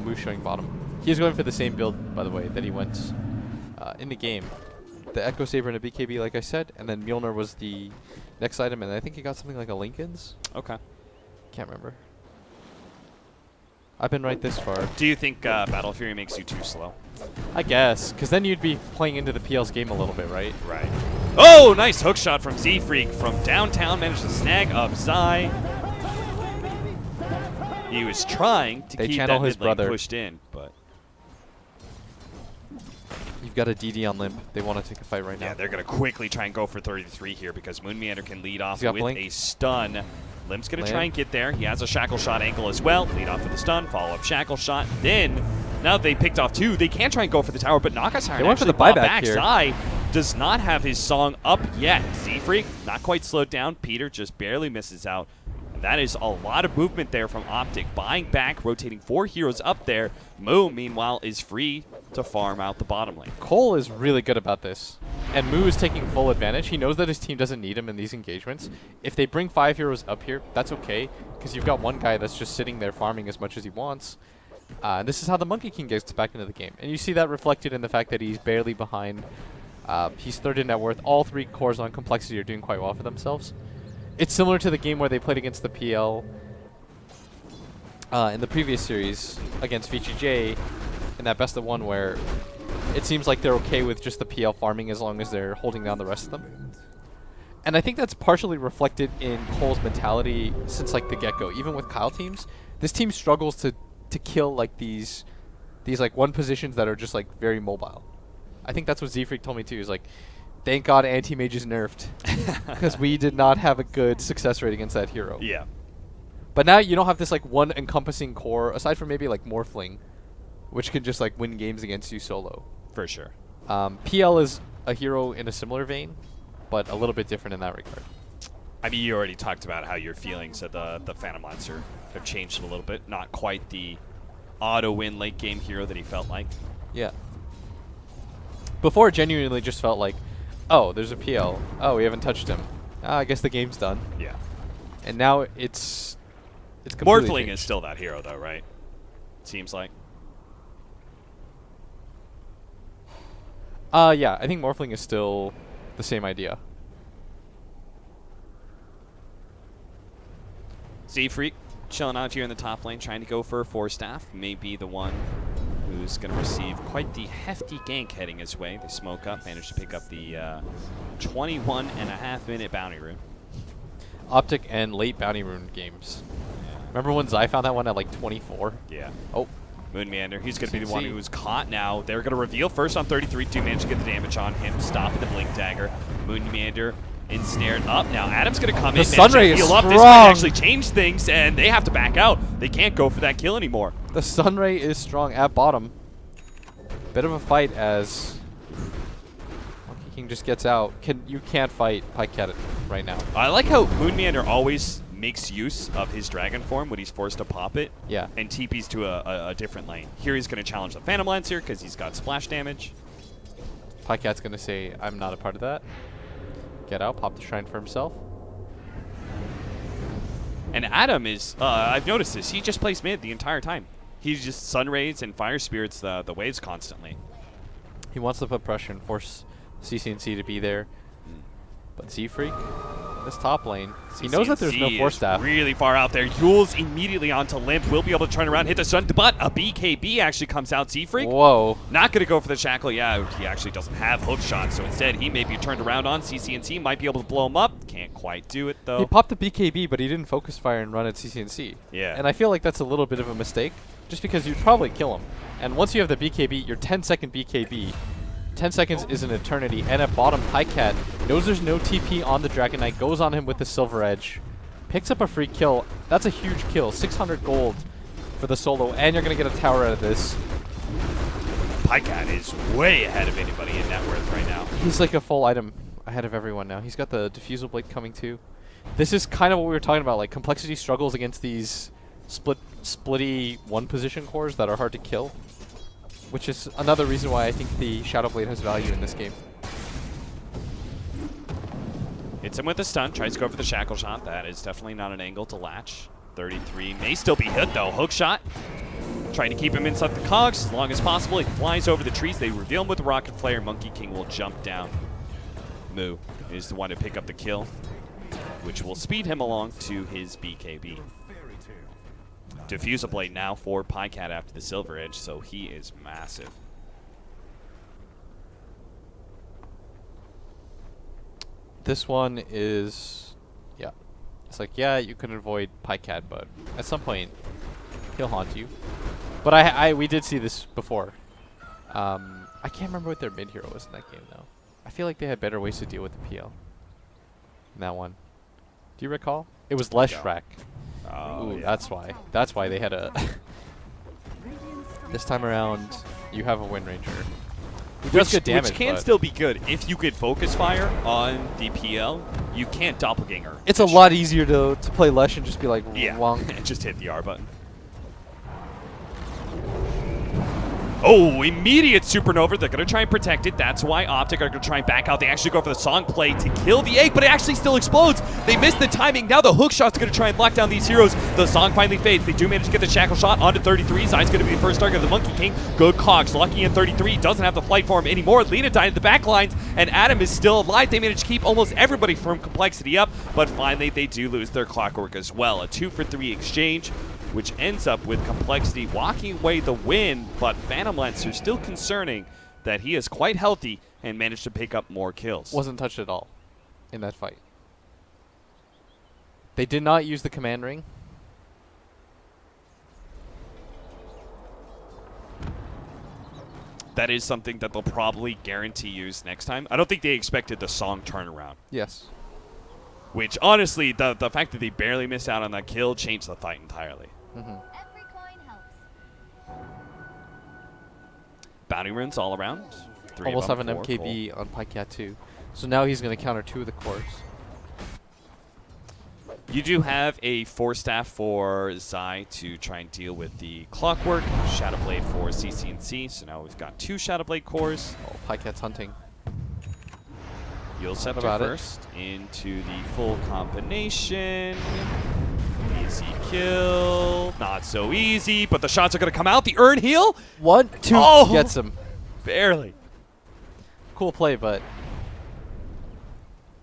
Moose showing bottom. He's going for the same build, by the way, that he went in the game. The Echo Saber and a BKB, like I said, and then Mjolnir was the next item, and I think he got something like a Lincoln's.
Okay.
Can't remember. I've been right this far.
Do you think Battle Fury makes you too slow?
I guess, because then you'd be playing into the PL's game a little bit, right?
Right. Oh, nice hook shot from Z-Freak from downtown. Managed to snag up Zai. He was trying to keep that mid lane pushed in, but...
You've got a DD on Limp. They want to take a fight right now.
Yeah, they're going to quickly try and go for 33 here because Moon Meander can lead off with
blink.
a stun. Limp's going to try and get there. He has a Shackle Shot angle as well. Lead off with a stun, follow up Shackle Shot. Then, now that they picked off 2, they can try and go for the tower, but Nakasiren
went for the
bought
buyback
back.
here.
Zai does not have his song up yet. Z-Freak, not quite slowed down. Peter just barely misses out. That is a lot of movement there from OpTic. Buying back, rotating 4 heroes up there. Moo, meanwhile, is free to farm out the bottom lane.
Cole is really good about this. And Moo is taking full advantage. He knows that his team doesn't need him in these engagements. If they bring 5 heroes up here, that's okay, because you've got one guy that's just sitting there farming as much as he wants. And this is how the Monkey King gets back into the game. And you see that reflected in the fact that he's barely behind. He's third in net worth. All 3 cores on complexity are doing quite well for themselves. It's similar to the game where they played against the PL in the previous series against VGJ in that best of 1 where it seems like they're okay with just the PL farming as long as they're holding down the rest of them. And I think that's partially reflected in Cole's mentality since like the get-go. Even with Kyle teams, this team struggles to kill like these like 1 positions that are just like very mobile. I think that's what Z-Freak told me too, is like, thank God Anti-Mage is nerfed, because we did not have a good success rate against that hero.
Yeah.
But now you don't have this like 1 encompassing core, aside from maybe like Morphling, which can just like win games against you solo.
For sure.
PL is a hero in a similar vein, but a little bit different in that regard.
I mean, you already talked about how your feelings of the Phantom Monster have changed a little bit. Not quite the auto-win late-game hero that he felt like.
Yeah. Before, it genuinely just felt like, oh, there's a PL. Oh, we haven't touched him. I guess the game's done.
Yeah.
And now it's completely
Morphling
changed.
is still that hero, though, right? Seems like.
Yeah, I think Morphling is still the same idea.
Z-Freak chilling out here in the top lane, trying to go for a 4-staff. May be the one who's going to receive quite the hefty gank heading his way. They smoke up, manage to pick up the 21.5-minute bounty rune.
OpTic and late bounty rune games. Remember when Zai found that one at like 24?
Yeah.
Oh.
Moon Meander, he's going to be the one who's caught now. They're going to reveal first on 33. Do manage to get the damage on him. Stopping the Blink Dagger. Moon Meander ensnared up. Now Adam's going to come in.
The Sunray is
heal up.
strong.
This might actually change things, and they have to back out. They can't go for that kill anymore.
The Sunray is strong at bottom. Bit of a fight as Monkey King just gets out. You can't fight Pycat right now.
I like how Moon Meander always makes use of his dragon form when he's forced to pop it.
Yeah.
And TP's to a different lane. Here he's going to challenge the Phantom Lancer because he's got splash damage.
Pycat's going to say, I'm not a part of that. Get out, pop the shrine for himself.
And Adam is, I've noticed this, he just plays mid the entire time. He just Sunrays and Fire Spirits the waves constantly.
He wants to put pressure and force CCNC to be there. But Z-Freak, this top lane, he knows that there's no
CCNC
4-staff.
is really far out there. Yule's immediately onto Limp. Will be able to turn around, hit the stun, but a BKB actually comes out. Z-Freak
Whoa.
not going to go for the shackle. Yeah, he actually doesn't have hook shot, so instead he may be turned around on. CCNC might be able to blow him up. Can't quite do it, though.
He popped the BKB, but he didn't focus fire and run at CCNC.
Yeah.
And I feel like that's a little bit of a mistake, just because you'd probably kill him. And once you have the BKB, your 10-second BKB, 10 seconds is an eternity. And at bottom, Pycat knows there's no TP on the Dragon Knight, goes on him with the Silver Edge, picks up a free kill. That's a huge kill. 600 gold for the solo, and you're going to get a tower out of this.
Pycat is way ahead of anybody in net worth right now.
He's like a full item ahead of everyone now. He's got the Diffusal Blade coming too. This is kind of what we were talking about. Like, complexity struggles against these splitty one-position cores that are hard to kill, which is another reason why I think the Shadow Blade has value in this game.
Hits him with a stun, tries to go for the shackle shot. That is definitely not an angle to latch. 33 may still be hit though. Hook shot. Trying to keep him inside the cogs as long as possible. He flies over the trees. They reveal him with the rocket flare. Monkey King will jump down. Moo is the one to pick up the kill, which will speed him along to his BKB. Diffusal Blade now for Pycat after the Silver Edge, so he is massive.
This one is, yeah. It's like, yeah, you can avoid Pycat, but at some point, he'll haunt you. But we did see this before. I can't remember what their mid-hero was in that game, though. I feel like they had better ways to deal with the PL in that one. Do you recall? It was less Shrek.
Oh,
Ooh,
yeah.
that's why. That's why they had a... This time around, you have a Wind Ranger. He does good damage,
which can
but
still be good. If you could focus fire on the PL, you can't doppelganger.
it's a lot easier to play Lesh and just be like,
Yeah,
wonk.
and just hit the R button. Oh, immediate supernova. They're going to try and protect it. That's why OpTic are going to try and back out. They actually go for the song play to kill the egg, but it actually still explodes. They missed the timing. Now the hook shot's going to try and lock down these heroes. The song finally fades. They do manage to get the shackle shot onto 33. Zai's going to be the first target of the Monkey King. Good cogs. Lucky in 33. Doesn't have the flight for him anymore. Lena died in the back lines, and Adam is still alive. They managed to keep almost everybody from complexity up, but finally they do lose their clockwork as well. A 2-for-3 exchange, which ends up with complexity walking away the win, but Phantom Lancer still concerning that he is quite healthy and managed to pick up more kills.
Wasn't touched at all in that fight. They did not use the command ring.
That is something that they'll probably guarantee use next time. I don't think they expected the song turnaround,
Yes.
which honestly, the fact that they barely missed out on that kill changed the fight entirely.
Mm-hmm.
Every coin helps.
Bounty runes all around. Three
Almost
of
have
them,
an
4,
MKB on Pycat too. So now he's going to counter 2 of the cores.
cool. You do have a 4-staff for Zai to try and deal with the clockwork. Shadowblade for CCNC. So now we've got 2 Shadowblade cores.
Oh, Pycat's hunting.
You'll set
about it.
first into the full combination. Easy kill. Not so easy, but the shots are going to come out. The Urn heal?
1, 2,
Oh!
gets him.
Barely.
Cool play, but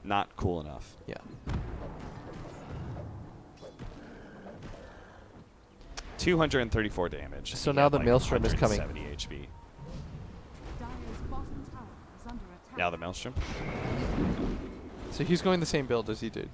Not cool enough.
yeah.
234 damage.
So
He
now
had,
the Maelstrom is coming.
170 HP. Now the Maelstrom.
So he's going the same build as he did.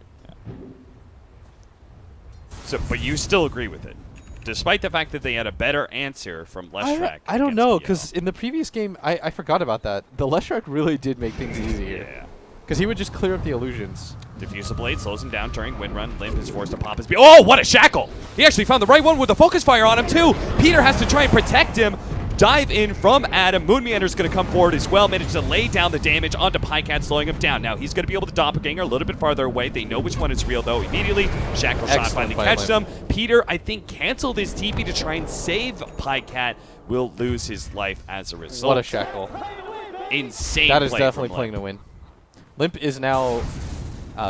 So, but you still agree with it, despite the fact that they had a better answer from Leshrac.
I don't know, because
because
in the previous game, I forgot about that. The Leshrac really did make things easier.
Yeah.
Because he would just clear up the illusions.
Diffusal Blade slows him down during Wind Run. Limp is forced to pop his... Oh, what a shackle! He actually found the right one with a focus fire on him, too. Peter has to try and protect him. Dive in from Adam. Moon Meander's going to come forward as well. Managed to lay down the damage onto Pycat, slowing him down. Now he's going to be able to doppelganger a little bit farther away. They know which one is real, though, immediately. Shackle shot finally catches him. Peter, I think, canceled his TP to try and save Pycat. Will lose his life as a result.
What a shackle.
Insane
That is
play
definitely
from
playing
Limp.
to win. Limp is now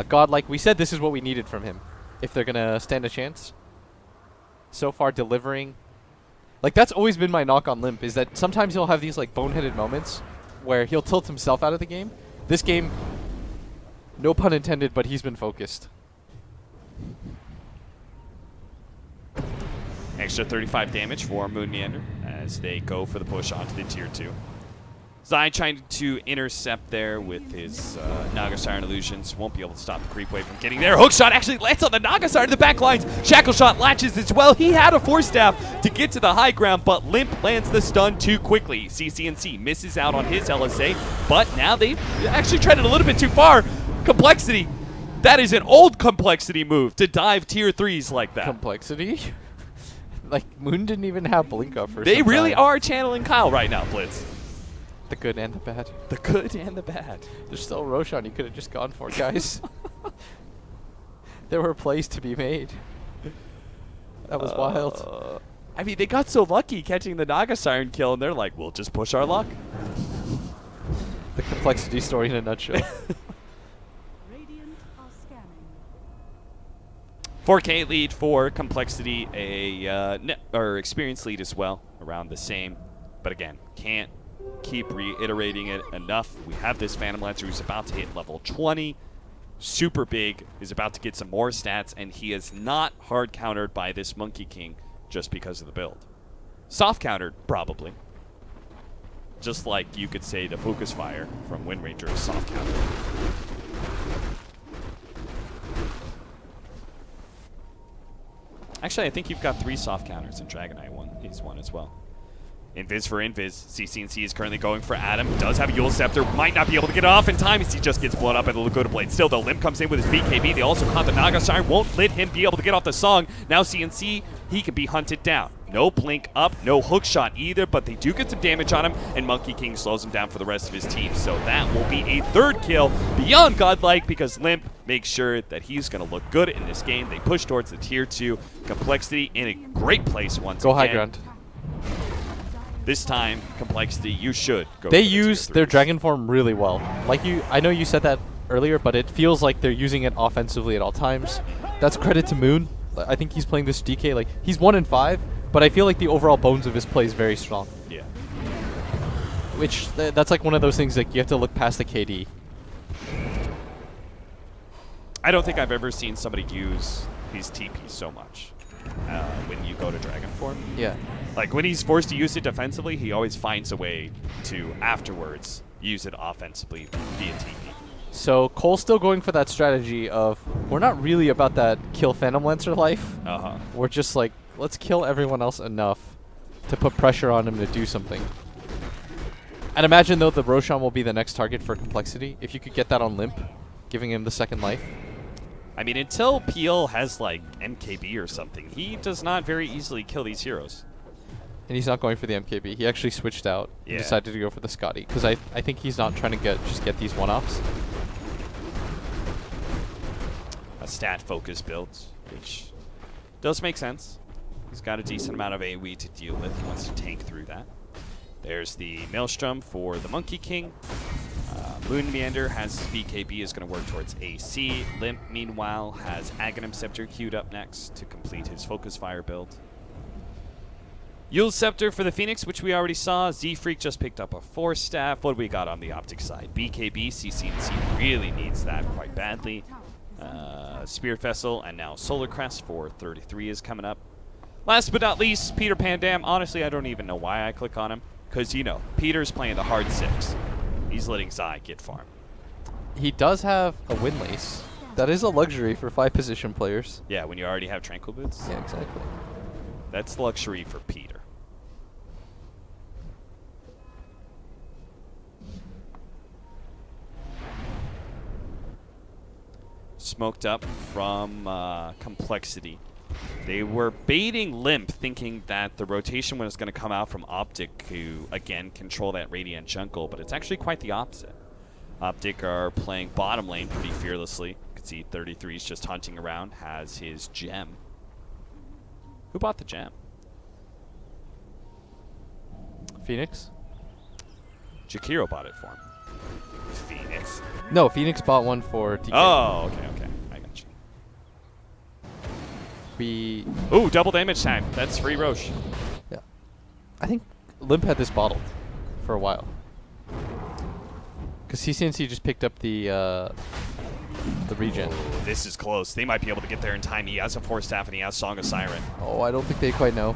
godlike. We said this is what we needed from him if they're going to stand a chance. So far, delivering. Like, that's always been my knock on Limp, is that sometimes he'll have these, like, boneheaded moments where he'll tilt himself out of the game. This game, no pun intended, but he's been focused.
Extra 35 damage for Moon Meander as they go for the push onto the tier 2. Zai trying to intercept there with his Naga Siren illusions. Won't be able to stop the creep wave from getting there. Hook shot actually lands on the Naga Siren in the back lines. Shackle shot latches as well. He had a Force Staff to get to the high ground, but Limp lands the stun too quickly. CCNC misses out on his LSA, but now they actually treaded a little bit too far. compLexity. That is an old compLexity move to dive tier 3s like that.
compLexity? Like, Moon didn't even have Blink up for
They
some
really
time.
are channeling Kyle right now, Blitz.
The good and the bad.
The good and the bad.
There's still Roshan you could have just gone for, guys. There were plays to be made. That was wild.
I mean, they got so lucky catching the Naga Siren kill, and they're like, we'll just push our luck.
The compLexity story in a nutshell.
Radiant are scanning.
4K lead for compLexity, or experience lead as well, around the same. But again, can't keep reiterating it enough. We have this Phantom Lancer who's about to hit level 20. Super big, is about to get some more stats, and he is not hard countered by this Monkey King just because of the build. Soft countered, probably. Just like you could say the Focus Fire from Wind Ranger is soft countered. Actually, I think you've got 3 soft counters in Dragonite. He's one as well. Invis for Invis. CCNC is currently going for Adam. Does have a Yule Scepter. Might not be able to get it off in time as he just gets blown up at the Lakota Blade. Still, though, Limp comes in with his BKB. They also caught the Naga Siren. Won't let him be able to get off the song. Now CNC, he can be hunted down. No blink up, no hook shot either, but they do get some damage on him, and Monkey King slows him down for the rest of his team. So that will be a 3rd kill beyond godlike because Limp makes sure that he's going to look good in this game. They push towards the tier 2. compLexity in a great place once
Go
again.
high ground.
This time, compLexity, you should go.
They
for the
use
tier
their
3s.
Dragon Form really well. Like I know you said that earlier, but it feels like they're using it offensively at all times. That's credit to Moon. I think he's playing this DK like he's 1 in 5, but I feel like the overall bones of his play is very strong.
Yeah.
Which that's like one of those things like you have to look past the KD.
I don't think I've ever seen somebody use his TP so much when you go to Dragon Form.
Yeah.
Like, when he's forced to use it defensively, he always finds a way to, afterwards, use it offensively via TP.
So Cole's still going for that strategy of we're not really about that kill Phantom Lancer life.
Uh-huh.
We're just like, let's kill everyone else enough to put pressure on him to do something. I'd imagine, though, the Roshan will be the next target for compLexity. If you could get that on Limp, giving him the 2nd life.
I mean, until Peel has, like, MKB or something, he does not very easily kill these heroes.
And he's not going for the MKB. He actually switched out and decided to go for the Scotty. Because I think he's not trying to just get these one-offs.
A stat-focused build, which does make sense. He's got a decent amount of AoE to deal with. He wants to tank through that. There's the Maelstrom for the Monkey King. Moon Meander has his BKB, is going to work towards AC. Limp, meanwhile, has Aghanim Scepter queued up next to complete his Focus Fire build. Yule Scepter for the Phoenix, which we already saw. Z-Freak just picked up a Force Staff. What do we got on the OpTic side? BKB, CCNC really needs that quite badly. Spirit Vessel, and now Solar Crest for 33 is coming up. Last but not least, Peter Pandam. Honestly, I don't even know why I click on him. Because, you know, Peter's playing the hard 6. He's letting Zai get farm.
He does have a windlace. That is a luxury for 5-position players.
Yeah, when you already have Tranquil Boots.
Yeah, exactly.
That's luxury for Peter. Smoked up from compLexity. They were baiting Limp, thinking that the rotation was going to come out from OpTic to, again, control that Radiant jungle, but it's actually quite the opposite. OpTic are playing bottom lane pretty fearlessly. You can see 33 is just hunting around, has his gem. Who bought the gem?
Phoenix?
Jakiro bought it for him. Phoenix.
No, Phoenix bought one for TK.
Oh, okay. I got you. Ooh, double damage time. That's free Roche.
Yeah. I think Limp had this bottled for a while. Because CCNC just picked up the regen.
This is close. They might be able to get there in time. He has a Force Staff and he has Song of Siren.
Oh, I don't think they quite know.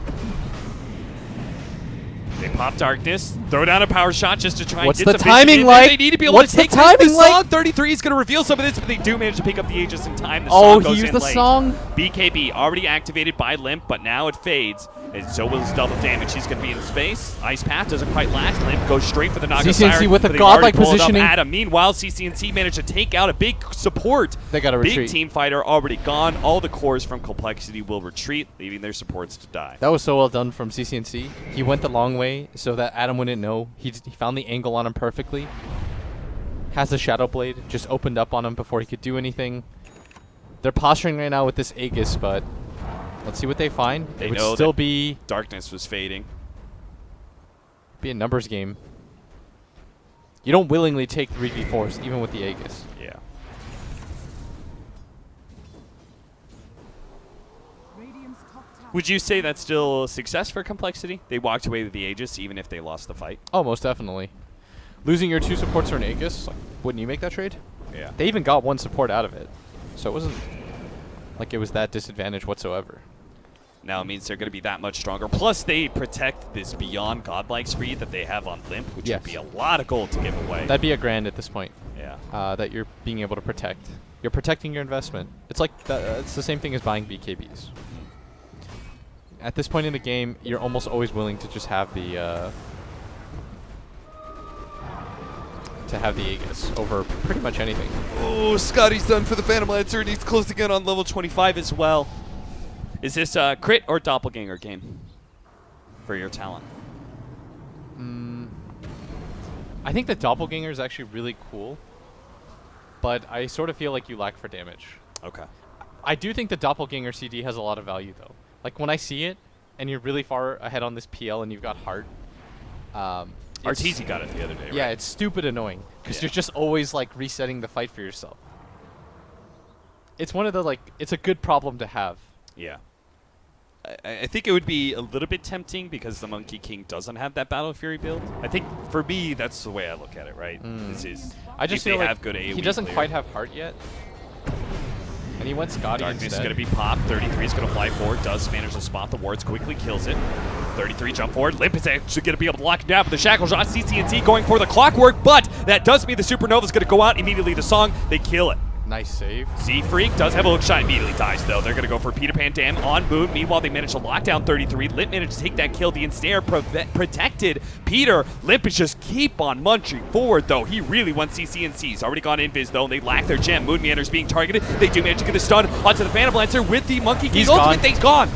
They pop Darkness, throw down a power shot just to try and
What's
get
the
some vision
timing
in there.
like?
They need to be able
What's
to
the
take
timing
this
like?
song. 33 is going to reveal some of this, but they do manage to pick up the Aegis in time. The
Oh,
song
he
goes
used
in
the
late.
song?
BKB already activated by Limp, but now it fades. And so will his double damage. He's going to be in space. Ice Path doesn't quite latch. Limp goes straight for the Naga
CCNC
Siren.
with the
but they've
godlike
already pulled up
positioning.
Adam. Meanwhile, CCNC managed to take out a big support.
They got to
Big
retreat.
team fighter already gone. All the cores from compLexity will retreat, leaving their supports to die.
That was so well done from CCNC. He went the long way so that Adam wouldn't know. He found the angle on him perfectly. Has the Shadow Blade. Just opened up on him before he could do anything. They're posturing right now with this Aegis, but let's see what they find.
They
It would
know
still
that
be
Darkness was fading.
a numbers game. You don't willingly take 3v4s, even with the Aegis.
Yeah.
Radiant's top tower.
Would you say that's still a success for compLexity? They walked away with the Aegis even if they lost the fight.
Oh, most definitely. Losing your 2 supports or an Aegis, like, wouldn't you make that trade?
Yeah.
They even got 1 support out of it. So it wasn't like it was that disadvantage whatsoever.
Now it means they're going to be that much stronger. Plus, they protect this beyond godlike speed that they have on Limp, which
Yes.
would be a lot of gold to give away.
That'd be a grand at this point.
Yeah.
That you're being able to protect. You're protecting your investment. It's like it's the same thing as buying BKBs. At this point in the game, you're almost always willing to just have the Aegis over pretty much anything.
Oh, Scotty's done for the Phantom Lancer, and he's closing in on level 25 as well. Is this a crit or doppelganger game for your talent?
I think the Doppelganger is actually really cool, but I sort of feel like you lack for damage.
Okay.
I do think the Doppelganger CD has a lot of value, though. Like, when I see it, and you're really far ahead on this PL and you've got Heart,
Arteezy got it the other day,
yeah,
right?
it's stupid annoying, because
Yeah.
you're just always, like, resetting the fight for yourself. It's one of the, like, it's a good problem to have.
Yeah. I think it would be a little bit tempting because the Monkey King doesn't have that Battle Fury build. I think for me, that's the way I look at it, right? This is
I just
if
feel
they
like
have good AoE
he doesn't
clear.
quite have Heart yet. And he went Scotty
Darkness is
instead.
going to be popped. 33 is going to fly forward. Does manage to spot the wards. Quickly kills it. 33 jump forward. Limp is actually going to be able to lock him down with the shackle shot. CCNC going for the clockwork, but that does mean the Supernova is going to go out immediately. The song, they kill it.
Nice save.
Z-Freak does have a hook shot, immediately dies though. They're going to go for Peter Pan Dam on Moon. Meanwhile, they manage to lock down 33. Limp managed to take that kill. The ensnare protected Peter. Limp is just keep on munching forward though. He really wants CCNC. He's already gone invis though. They lack their gem. Moon Meander's being targeted. They do manage to get the stun onto the Phantom Lancer with the Monkey King
He's
ultimate.
gone.
He's gone.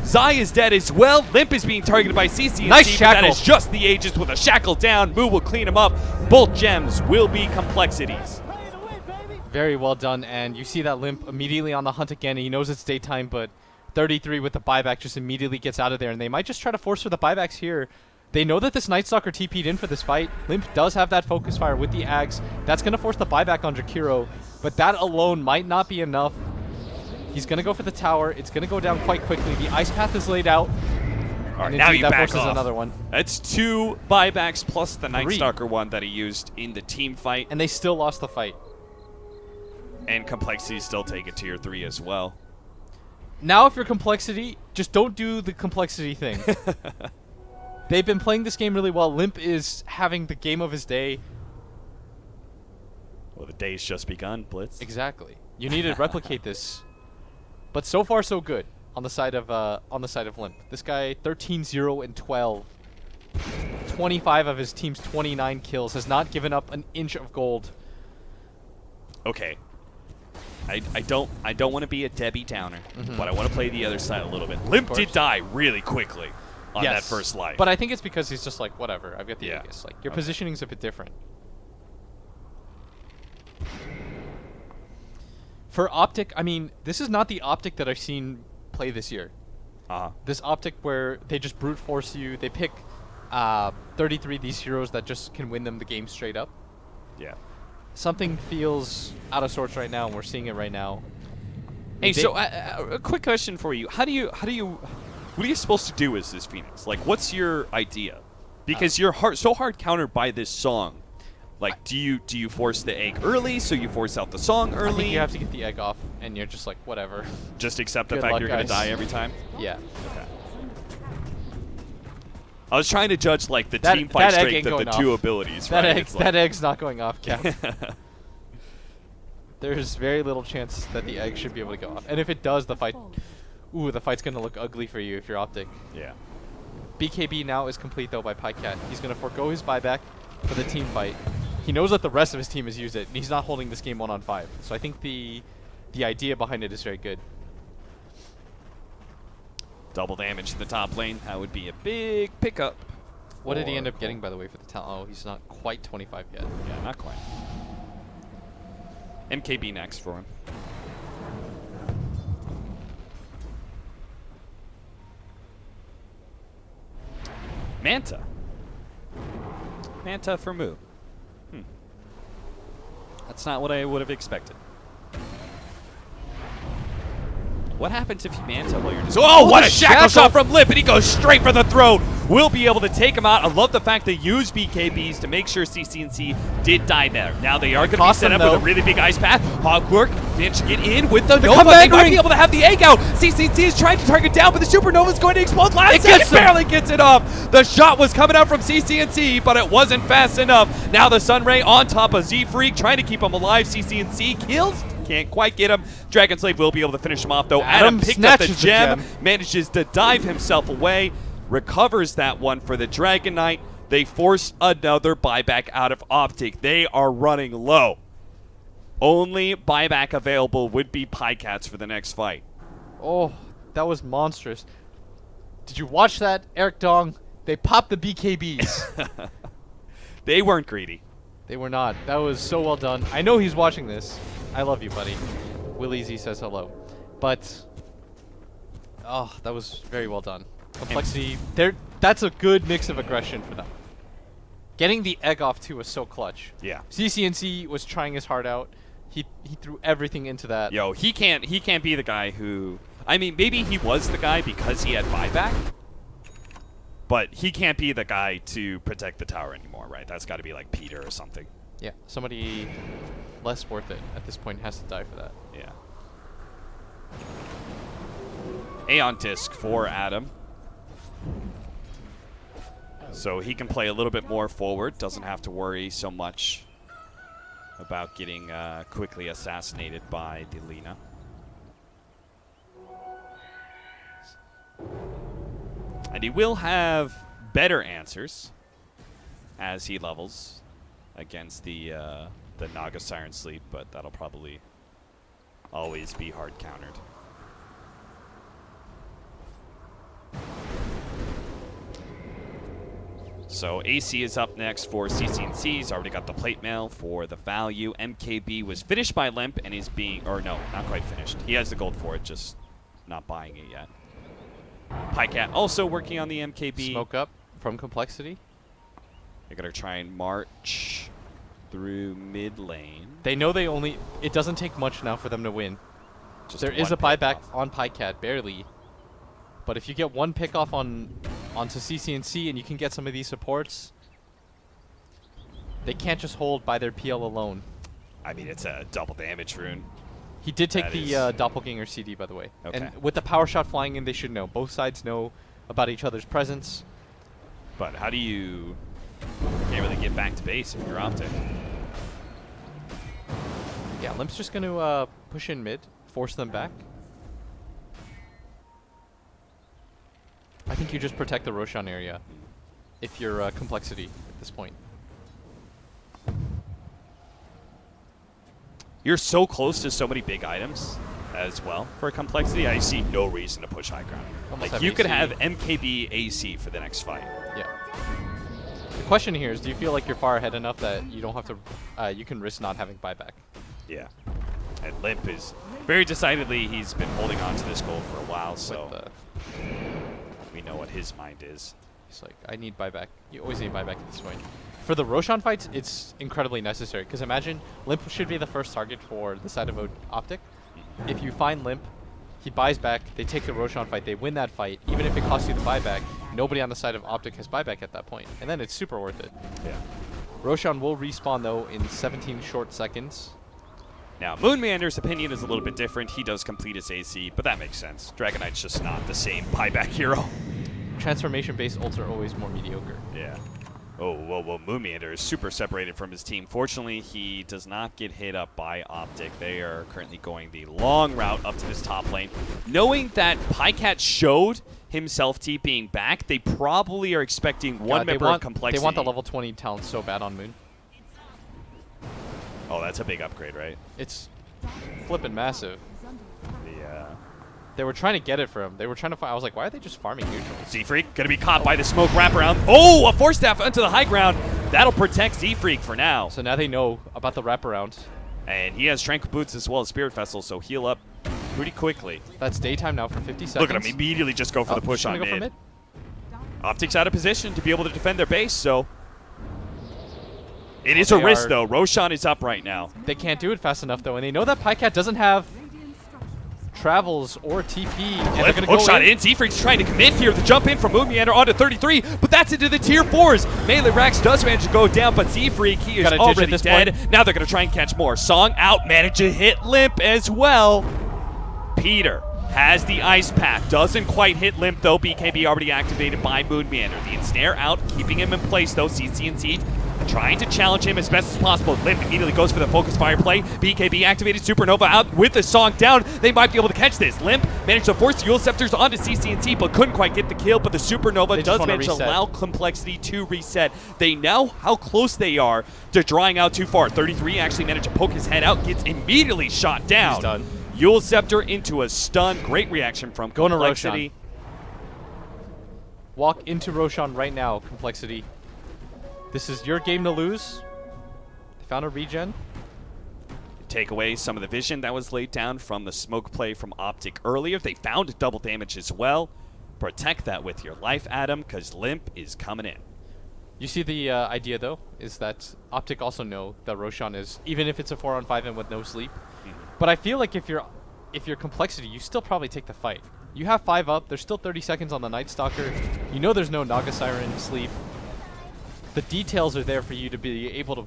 Zai is dead as well. Limp is being targeted by CCNC.
Nice
but
shackle.
that is just the Aegis with a shackle down. Moo will clean him up. Both gems will be complexities.
Very well done, and you see that Limp immediately on the hunt again. He knows it's daytime, but 33 with the buyback just immediately gets out of there, and they might just try to force for the buybacks here. They know that this Night Stalker TP'd in for this fight. Limp does have that focus fire with the Ags. That's going to force the buyback on Jakiro, but that alone might not be enough. He's going to go for the tower. It's going to go down quite quickly. The Ice Path is laid out.
All right,
And
now
indeed,
you
that
back
forces
off.
another one.
That's 2 buybacks plus the Night
3.
Stalker one that he used in the team fight.
And they still lost the fight.
And complexities still take it tier 3 as well.
Now if you're compLexity, Just don't do the complexity thing. They've been playing this game really well. Limp is having the game of his day.
Well, the day's just begun, Blitz.
Exactly. You need to replicate this. But so far so good on the side of Limp. This guy 13-0 and 12. 25 of his team's 29 kills, has not given up an inch of gold.
Okay. I don't want to be a Debbie Downer, but I want to play the other side a little bit. Limp did die really quickly on that first life.
But I think it's because he's just like, whatever, I've got the Aegis. Like, your
Okay.
positioning's a bit different. For OpTic, I mean, this is not the OpTic that I've seen play this year. This OpTic where they just brute force you, they pick 33 these heroes that just can win them the game straight up.
Yeah.
Something feels out of sorts right now, and we're seeing it right now.
Hey, so a quick question for you: what are you supposed to do as this Phoenix? Like, what's your idea? Because you're so hard countered by this song. Like, do you force the egg early, so you force out the song early?
I think you have to get the egg off, and you're just like, whatever.
Just accept the
Good
fact
luck,
you're going to
guys.
die every time?
Yeah.
Okay. I was trying to judge, like, the
That-
team fight
that egg
strength
ain't
of the
going
two
off.
abilities,
That
right?
egg,
It's like-
that egg's not going off, Cap. There's very little chance that the egg should be able to go off. And if it does, the fight's going to look ugly for you if you're OpTic.
Yeah.
BKB now is complete, though, by Pycat. He's going to forego his buyback for the team fight. He knows that the rest of his team has used it, and he's not holding this game 1-on-5. So I think the idea behind it is very good.
Double damage in the top lane. That would be a big pickup.
What did he
for
end up
Cole.
getting, by the way, for the talent? Oh, he's not quite 25 yet.
Yeah, not quite. MKB next for him. Manta. Manta for Moo. That's not what I would have expected. What happens if you Manta while you're just... Oh, what a shackle shot from Lip, and he goes straight for the throat. We'll be able to take him out. I love the fact they used BKBs to make sure CCNC did die there. Now they are going to be
Cost
set
them,
up with a
though.
really big ice path. Hogquark managed to get in with the Nova.
comeback
They might
ring.
be able to have the egg out. CCNC is trying to target down, but the Supernova is going to explode. Last
It
second,
gets them.
barely gets it off. The shot was coming out from CCNC, but it wasn't fast enough. Now the Sunray on top of Z-Freak, trying to keep him alive. CCNC kills. Can't quite get him. Dragon Slave will be able to finish him off, though.
Adam
Picked up the
snatches the
gem,
gem.
manages to dive himself away, recovers that one for the Dragon Knight. They force another buyback out of OpTic. They are running low. Only buyback available would be Pycats for the next fight.
Oh, that was monstrous. Did you watch that, Eric Dong? They popped the BKBs.
They weren't greedy.
They were not. That was so well done. I know he's watching this. I love you, buddy. Will Easy says hello. But, oh, that was very well done. Complexity, that's a good mix of aggression for them. Getting the egg off, too, was so clutch.
Yeah.
CCNC was trying his heart out. He threw everything into that.
Yo, he can't be the guy who... I mean, maybe he was the guy because he had buyback, but he can't be the guy to protect the tower anymore, right? That's got to be like Peter or something.
Yeah, somebody less worth it at this point has to die for that.
Yeah. Aeon Disc for Adam. So he can play a little bit more forward, doesn't have to worry so much about getting quickly assassinated by the Lina. And he will have better answers as he levels against the Naga Siren Sleep, but that'll probably always be hard countered. So AC is up next for CCNC. He's already got the plate mail for the value. MKB was finished by Limp and is being, or no, not quite finished. He has the gold for it, just not buying it yet. Pycat also working on the MKB.
Smoke up from Complexity.
They're going to try and march through mid lane.
They know it doesn't take much now for them to win.
Just
There is
one
a buyback
pick off.
on Pycat, barely. But if you get one pick off onto CCNC and you can get some of these supports, they can't just hold by their PL alone.
I mean, it's a double damage rune.
He did take
That
the
is-
doppelganger CD, by the way.
Okay.
And with the power shot flying in, they should know. Both sides know about each other's presence.
But how do you can't really get back to base if you're OpTic?
Yeah, Limp's just going to push in mid, force them back. I think you just protect the Roshan area if you're complexity at this point.
You're so close to so many big items as well for complexity. I see no reason to push high ground.
Almost
Like
have
you could
AC.
have MKB AC for the next fight.
Yeah. The question here is, do you feel like you're far ahead enough that you don't have to, you can risk not having buyback?
Yeah. And Limp is very decidedly, he's been holding on to this goal for a while, so
With
we know what his mind is.
He's like, I need buyback. You always need buyback at this point. For the Roshan fights, it's incredibly necessary. Because imagine, Limp should be the first target for the side of OpTic. If you find Limp, he buys back, they take the Roshan fight, they win that fight. Even if it costs you the buyback, nobody on the side of OpTic has buyback at that point. And then it's super worth it.
Yeah.
Roshan will respawn, though, in 17 short seconds.
Now, Moonmander's opinion is a little bit different. He does complete his AC, but that makes sense. Dragon Knight's just not the same buyback hero.
Transformation-based ults are always more mediocre.
Yeah. Oh, well, Moonmander is super separated from his team. Fortunately, he does not get hit up by OpTic. They are currently going the long route up to this top lane. Knowing that Pycat showed himself being back, they probably are expecting one member of complexity.
They want the level 20 talent so bad on Moon.
Oh, that's a big upgrade, right?
It's flippin' massive.
The
They were trying to get it for him. They were trying to find. I was like, why are they just farming neutrals?
Z-Freak gonna be caught by the smoke wraparound. Oh, a force staff onto the high ground. That'll protect Z-Freak for now.
So now they know about the wraparound.
And he has Tranquil Boots as well as Spirit Vessel, so heal up pretty quickly.
That's daytime now for 50 seconds.
Look at him immediately just go for the push
just
on
gonna go for
mid. OpTic's out of position to be able to defend their base, so it is a
They
risk
are-
though. Roshan is up right now.
They can't do it fast enough though, and they know that Pycat doesn't have travels or TP. And they're gonna
Hook
go
shot
in.
in. Z-Freak's trying to commit here. The jump in from Moonmeander onto 33, but that's into the tier 4s. Melee Rax does manage to go down, but Z-Freak, he is
Gotta ditch at
already
this
dead.
point.
Now they're going to try and catch more. Song out, manage to hit Limp as well. Peter has the ice pack. Doesn't quite hit Limp though. BKB already activated by Moonmeander. The ensnare out, keeping him in place though. CC trying to challenge him as best as possible. Limp immediately goes for the focus fire play. BKB activated, Supernova out with the song down. They might be able to catch this. Limp managed to force Fuel Scepters onto CC&T, but couldn't quite get the kill. But the Supernova
They just
does
wanna
manage to
reset.
allow complexity to reset. They know how close they are to drawing out too far. 33 actually managed to poke his head out, gets immediately shot down.
He's done.
Yule Scepter into a stun. Great reaction from
Going to
Complexity.
Roshan. Walk into Roshan right now, Complexity. This is your game to lose. They found a regen.
Take away some of the vision that was laid down from the smoke play from OpTic earlier. They found double damage as well. Protect that with your life, Adam, because Limp is coming in.
You see the idea though, is that OpTic also know that Roshan is, even if it's a 4-on-5 and with no sleep. But I feel like if you're Complexity, you still probably take the fight. You have 5 up, there's still 30 seconds on the Night Stalker. You know there's no Naga Siren sleep. The details are there for you to be able to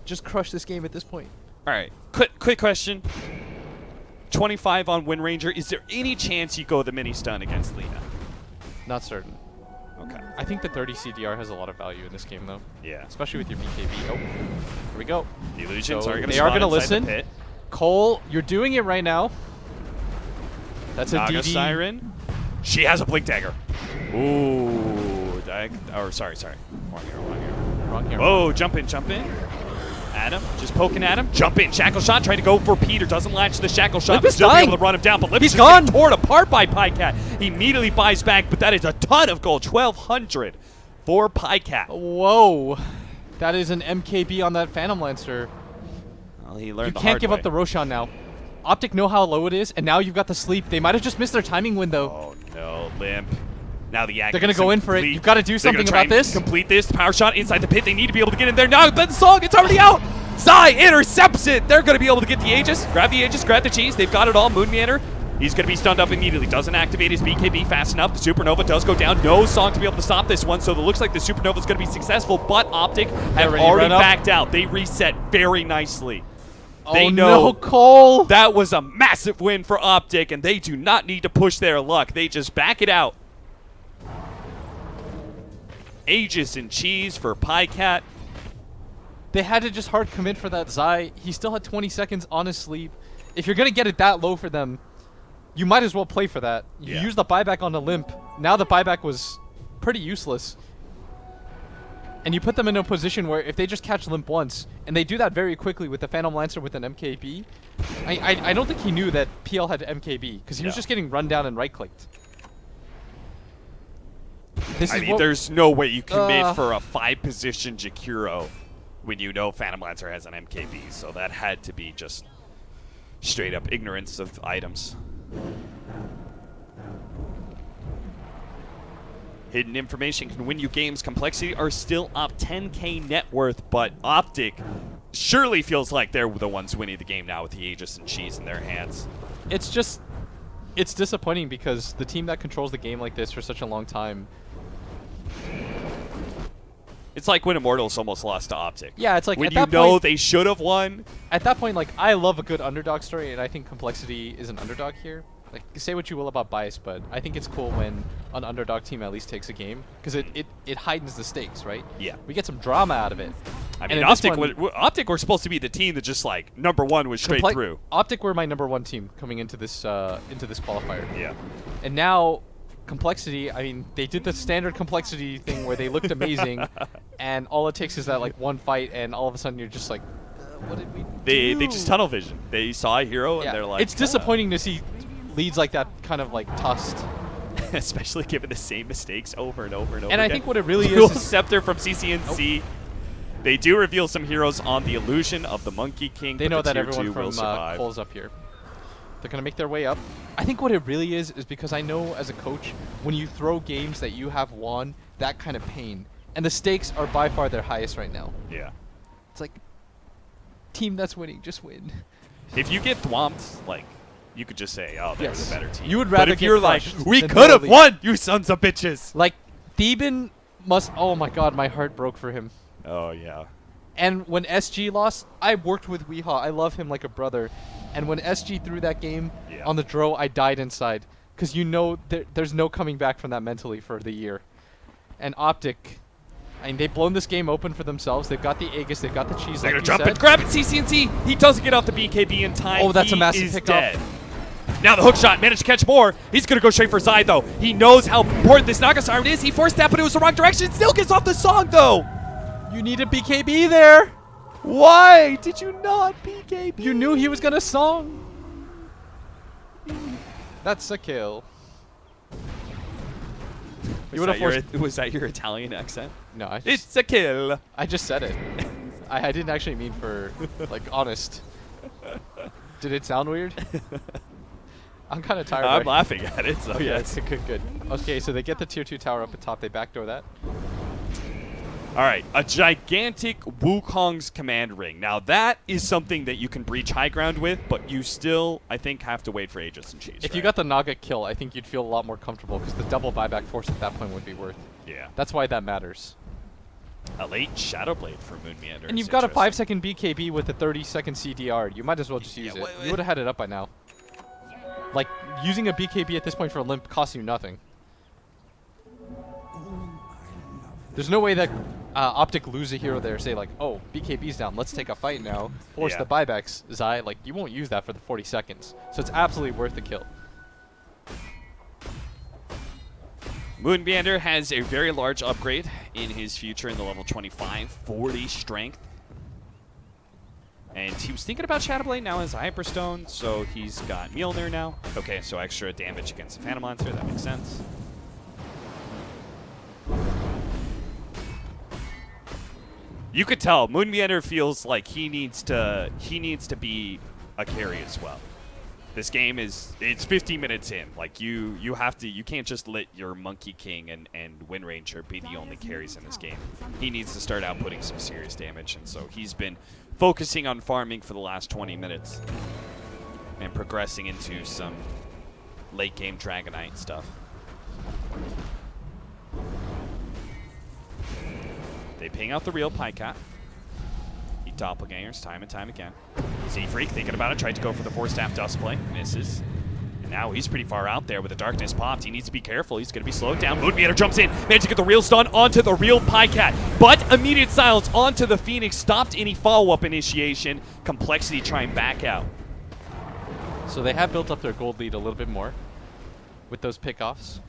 just crush this game at this point.
All right, quick question. 25 on Wind Ranger. Is there any chance you go the mini stun against Lina?
Not certain.
Okay.
I think the 30 CDR has a lot of value in this game though.
Yeah.
Especially with your BKB. Oh, here we go.
The illusions
So
are going to
they are
spawn
gonna
inside the
listen.
pit.
Cole, you're doing it right now. That's a
Naga
DD.
Siren. She has a Blink Dagger. Ooh. Sorry. Wrong arrow.
Wrong here.
Oh, jump in. Adam, just poking at him. Jump in. Shackle shot, trying to go for Peter. Doesn't latch the shackle shot.
Limp
But
is
still be
dying.
able to run him down. But Limp
He's
is
gone.
getting torn apart by Pycat. He immediately buys back, but that is a ton of gold. 1,200 for Pycat.
Whoa. That is an MKB on that Phantom Lancer.
Well, he learned
You
the
can't
hard
give
way.
up the Roshan now. OpTic know how low it is, and now you've got the sleep. They might have just missed their timing window.
Oh no, Limp. Now the
They're going to go in for it. You've got to do something about this.
Complete this. Power shot inside the pit. They need to be able to get in there now. But the song, it's already out. Zai intercepts it. They're going to be able to get the Aegis. Grab the Aegis, grab the cheese. They've got it all. Moonmeander. He's going to be stunned up immediately. Doesn't activate his BKB fast enough. The Supernova does go down. No song to be able to stop this one. So it looks like the Supernova is going to be successable. But OpTic have
Already
already
run up.
backed out. They reset very nicely. They
Oh
know
no, Cole!
that was a massive win for OpTic, and they do not need to push their luck. They just back it out. Aegis and Cheese for PyCat.
They had to just hard commit for that Zai. He still had 20 seconds on his sleep. If you're going to get it that low for them, you might as well play for that. You
Yeah.
use the buyback on the limp. Now the buyback was pretty useless. And you put them in a position where if they just catch limp once, and they do that very quickly with the Phantom Lancer with an MKB, I don't think he knew that PL had MKB, because he was
No.
just getting run down and right-clicked.
I mean, there's no way you commit for a 5-position Jakiro when you know Phantom Lancer has an MKB, so that had to be just straight up ignorance of items. Hidden information can win you games. Complexity are still up 10K net worth, but OpTic surely feels like they're the ones winning the game now with the Aegis and Cheese in their hands.
It's just, it's disappointing because the team that controls the game like this for such a long time.
It's like when Immortals almost lost to OpTic.
Yeah, it's like
when
at
you
that
know
point,
they should have won.
at that point, like, I love a good underdog story, and I think Complexity is an underdog here. Like, say what you will about bias, but I think it's cool when an underdog team at least takes a game, because it heightens the stakes, right?
Yeah.
We get some drama out of it.
I
And
mean,
in this
OpTic were supposed to be the team that just like #1 was straight through.
OpTic were my #1 team coming into this qualifier.
Yeah.
And now, Complexity, I mean, they did the standard Complexity thing where they looked amazing, and all it takes is that like one fight, and all of a sudden you're just like, what did we do?
They just tunnel vision. They saw a hero and they're like,
it's disappointing to see leads like that kind of like tossed.
especially given the same mistakes over and over and over.
And I
again.
think what it really
Dual
is
Scepter from CCNC. They do reveal some heroes on the illusion of the Monkey King.
they
but
know
the
that
tier 2
everyone
will
from
survive.
Cole's up here. They're gonna make their way up. I think what it really is because I know as a coach, when you throw games that you have won, that kind of pain, and the stakes are by far their highest right now.
Yeah.
It's like, team that's winning, just win.
If you get thwomped, like, you could just say, oh, they're
Yes.
the better team.
You would
But
rather
if
get
you're like,
crushed
we
than
could have
barely-
won, you sons of bitches.
Like, Theban must. Oh my God, my heart broke for him.
Oh, yeah.
And when SG lost, I worked with Weehaw. I love him like a brother. And when SG threw that game
Yeah.
on the draw, I died inside. Because you know there's no coming back from that mentally for the year. And OpTic, I mean, they've blown this game open for themselves. They've got the Aegis, they've got the cheese.
They're
like
going to
you
jump
said.
and grab it. CCNC. He doesn't get off the BKB in time.
Oh, that's a
He
massive
is
pickoff.
dead. Now the hook shot managed to catch more. He's going to go straight for Zai, though. He knows how important this Naga Siren is. He forced that, but it was the wrong direction. Still gets off the song, though.
You need a BKB there.
Why did you not BKB?
You knew he was gonna song. That's a kill. You would have forced.
Was that your Italian accent?
No,
It's a kill.
I just said it. I didn't actually mean for like honest. Did it sound weird? I'm kind of tired.
I'm
right?
laughing at it, so
Okay,
yes.
good. Okay, so they get the tier 2 tower up at top. They backdoor that.
All right, a gigantic Wukong's command ring. Now that is something that you can breach high ground with, but you still, I think, have to wait for Aegis and Cheese.
If you got the Naga kill, I think you'd feel a lot more comfortable because the double buyback force at that point would be worth.
Yeah.
That's why that matters.
A late Shadow Blade for Moon Meander.
And
is
you've got a
interesting.
5-second BKB with a 30-second CDR. You might as well just use it. You would have had it up by now. Like, using a BKB at this point for a limp costs you nothing. There's no way that OpTic lose a hero there, say like, oh, BKB's down, let's take a fight now. Force
Yeah.
the buybacks. Zai, like, you won't use that for the 40 seconds. So it's absolutely worth the kill.
Moon Meander has a very large upgrade in his future in the level 25, 40 strength. And he was thinking about Shadow Blade, now has a Hyperstone, so he's got Mjolnir now. Okay, so extra damage against the Phantom Lancer, that makes sense. You could tell Moon Meander feels like he needs to be a carry as well. This game it's 15 minutes in. Like you can't just let your Monkey King and Wind Ranger be the only carries in this game. He needs to start outputting some serious damage, and so he's been focusing on farming for the last 20 minutes and progressing into some late game Dragonite stuff. They ping out the real PyCat. He doppelgangers time and time again. Z-Freak thinking about it, tried to go for the four-staff dust play, misses. And now he's pretty far out there with the darkness popped. He needs to be careful. He's going to be slowed down. Moonmeter jumps in, managed to get the real stun onto the real Pycat. But immediate silence onto the Phoenix, stopped any follow-up initiation. compLexity trying back out.
So they have built up their gold lead a little bit more with those pickoffs.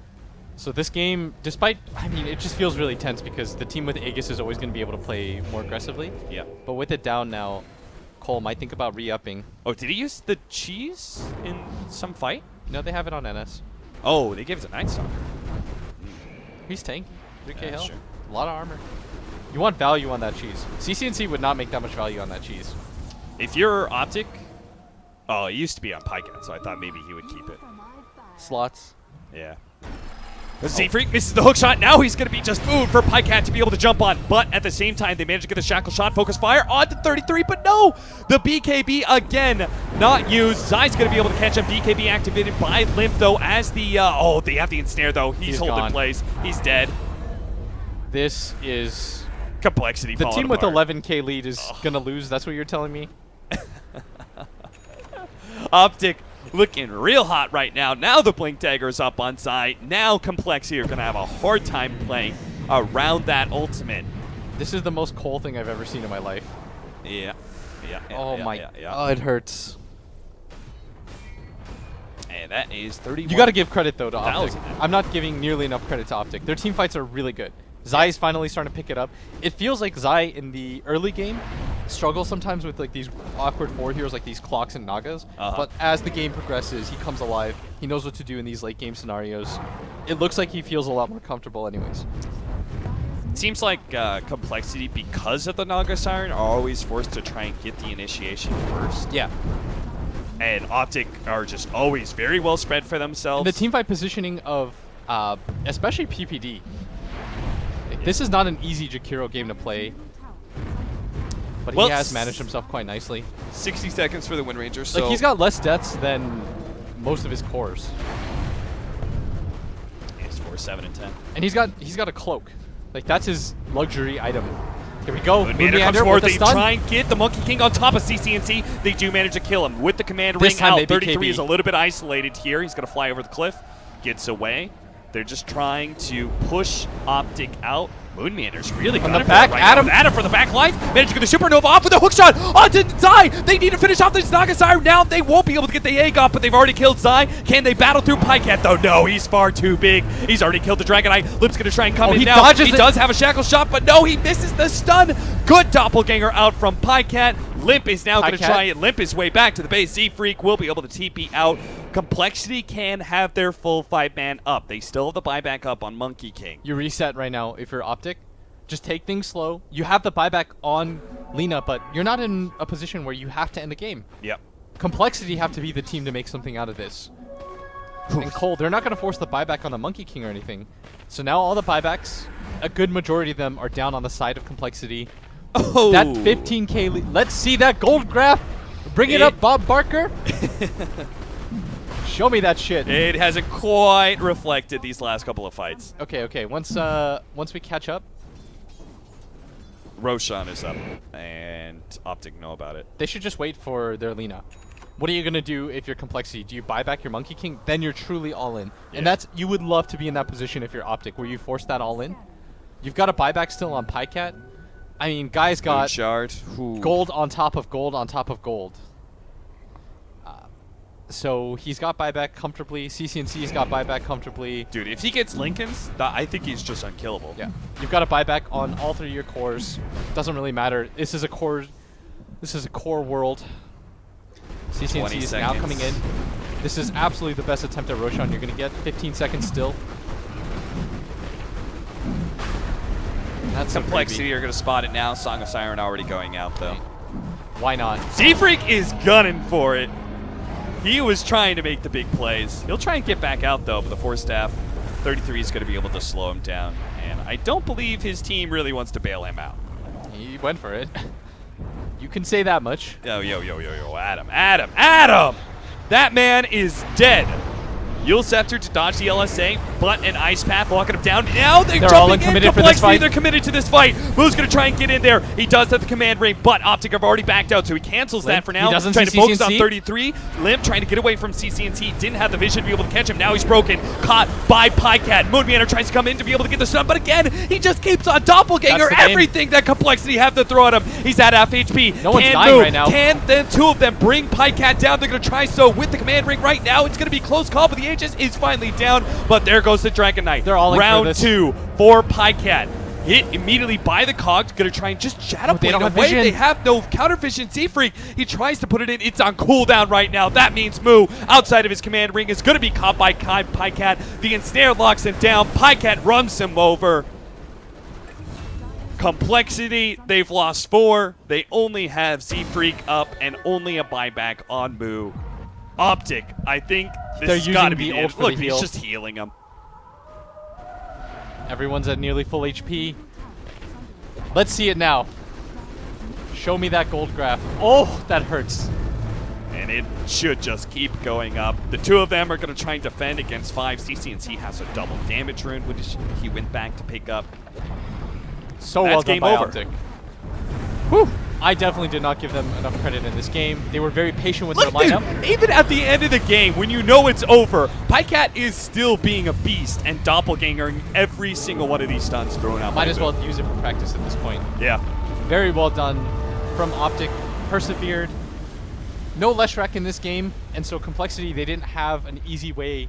So this game, despite, I mean, it just feels really tense because the team with Aegis is always going to be able to play more aggressively.
Yeah.
But with it down now, Cole might think about re-upping.
Oh, did he use the cheese in some fight?
No, they have it on NS.
Oh, they gave it to Night Stalker.
He's tanky. 3k
Yeah, that's
health.
true.
A lot of armor. You want value on that cheese. CCNC would not make that much value on that cheese.
If you're OpTic, oh, it used to be on Pycat, so I thought maybe he would keep it.
Slots.
Yeah. The Z-Freak misses the hook shot. Now he's going to be just food for Pycat to be able to jump on. But at the same time, they managed to get the shackle shot. Focus fire onto 33, but no! The BKB again not used. Zai's going to be able to catch him. BKB activated by Limp, though, as the... oh, they have the ensnare, though. He's holding
gone.
place. He's dead.
This is...
compLexity
The
falling
team with
apart.
11k lead is going to lose. That's what you're telling me?
OpTic looking real hot right now. Now the Blink Dagger's up on site. Now compLexity are going to have a hard time playing around that ultimate.
This is the most Cole thing I've ever seen in my life.
Yeah. Yeah.
Oh
yeah,
my
yeah, yeah.
god, it hurts.
And that is 31.
You got to give credit, though, to OpTic.
1,000.
I'm not giving nearly enough credit to OpTic. Their team fights are really good. Zai is finally starting to pick it up. It feels like Zai in the early game struggles sometimes with like these awkward forward heroes like these Clocks and Nagas. But as the game progresses, he comes alive. He knows what to do in these late game scenarios. It looks like he feels a lot more comfortable anyways.
It seems like compLexity, because of the Naga Siren, are always forced to try and get the initiation first.
Yeah.
And OpTic are just always very well spread for themselves.
And the teamfight positioning of especially PPD. This is not an easy Jakiro game to play. But
Well,
he has managed himself quite nicely.
60 seconds for the Wind Ranger. So
Like, he's got less deaths than most of his cores.
He's 4, 7, and 10.
And he's got a cloak. Like, that's his luxury item. Here we go.
Moonmeter comes
Moonmeter
forward.
with the
They
stun.
try and get the Monkey King on top of CCNC. They do manage to kill him with the command
This
ring
time
out.
they
33
BKB.
is a little bit isolated here. He's going to fly over the cliff. Gets away. They're just trying to push OpTic out. Moonmeter's really
On
got
the
it
back,
right
Adam.
now. Adam for the back life. Managed to get the supernova off with a hook shot onto Zai. They need to finish off this Naga Siren now. They won't be able to get the egg off, but they've already killed Zai. Can they battle through Pycat, though? No, he's far too big. He's already killed the Dragonite. Lip's going to try and come in
he
now.
dodges
He
it.
does have a shackle shot, but no, he misses the stun. Good doppelganger out from Pycat. Limp is now going to
Pycat.
try and limp his way back to the base. Z-Freak will be able to TP out. compLexity can have their full 5-man up. They still have the buyback up on Monkey King.
You reset right now if you're OpTic. Just take things slow. You have the buyback on Lina, but you're not in a position where you have to end the game.
Yep.
compLexity have to be the team to make something out of this. And Cole, they're not going to force the buyback on the Monkey King or anything. So now all the buybacks, a good majority of them are down on the side of compLexity.
Oh.
That 15k lead. Let's see that gold graph. Bring it up, Bob Barker. Show me that shit.
It hasn't quite reflected these last couple of fights.
Okay. Once we catch up,
Roshan is up, and OpTic know about it.
they should just wait for their Lina. What are you gonna do if you're compLexity? Do you buy back your Monkey King? Then you're truly all in.
Yeah.
And that's, you would love to be in that position if you're OpTic, where you force that all in. You've got a buyback still on Pycat. I mean, guys got
Shard.
gold on top of gold on top of gold. So he's got buyback comfortably. CCNC's got buyback comfortably.
Dude, if he gets Lincoln's, I think he's just unkillable.
Yeah, you've got a buyback on all 3 of your cores. Doesn't really matter. This is a core. This is a core world. CCNC is now
seconds.
coming in. This is absolutely the best attempt at Roshan you're gonna get. 15 seconds still. That's a
compLexity
freebie.
are going to spot it now. Song of Siren already going out, though.
Why not?
Z-Freak is gunning for it. He was trying to make the big plays. He'll try and get back out, though, but the 4-staff 33 is going to be able to slow him down. And I don't believe his team really wants to bail him out.
He went for it. You can say that much.
Yo, Adam. That man is dead. Yule Scepter to dodge the LSA, but an Ice Path locking him down. Now they're
all
jumping in.
committed for this
complexity,
fight.
they're committed to this fight. Moo's going to try and get in there. He does have the command ring, but OpTic have already backed out, so he cancels that
Limp,
for
he
now.
doesn't
Trying
see
to focus on
CCNC.
33. Limp trying to get away from CCNT. Didn't have the vision to be able to catch him. Now he's broken. Caught by Pycat. Moonmeander tries to come in to be able to get the stun, but again, he just keeps on Doppelganger
That's the game.
everything that Complexity have to throw at him. He's at half HP.
No one's
Can
dying
Moo,
right now.
Can the two of them bring Pycat down? They're going to try so with the command ring right now. It's going to be close call, but the Aegis is finally down. But there goes the Dragon Knight.
They're all in for
Round
this.
2 for Pycat. Hit immediately by the Cogs. Going to try and just shadow
They
blade
don't have
away.
vision.
They have no counter vision. Z-Freak, he tries to put it in. It's on cooldown right now. That means Moo, outside of his command ring, is going to be caught by Pycat. The ensnare locks him down. Pycat runs him over. Complexity, they've lost 4. They only have Z-Freak up and only a buyback on Moo. OpTic, I think
They're
this has got to
using
be
the
the
ult
end.
for
Look,
the
he's
heal.
just healing him.
Everyone's at nearly full HP. Let's see it now. Show me that gold graph. Oh, that hurts.
And it should just keep going up. The two of them are going to try and defend against 5. CCNC has a double damage rune, which he went back to pick up.
So
That's
well done
game
by
over.
OpTic. Whew. I definitely did not give them enough credit in this game. They were very patient with
Look,
their
dude,
lineup.
even at the end of the game, when you know it's over, Pycat is still being a beast and doppelgangering every single one of these stuns thrown out.
Might
by
as
Moo.
well use it for practice at this point.
Yeah.
Very well done from OpTic. Persevered. No Leshrac in this game, and so Complexity, they didn't have an easy way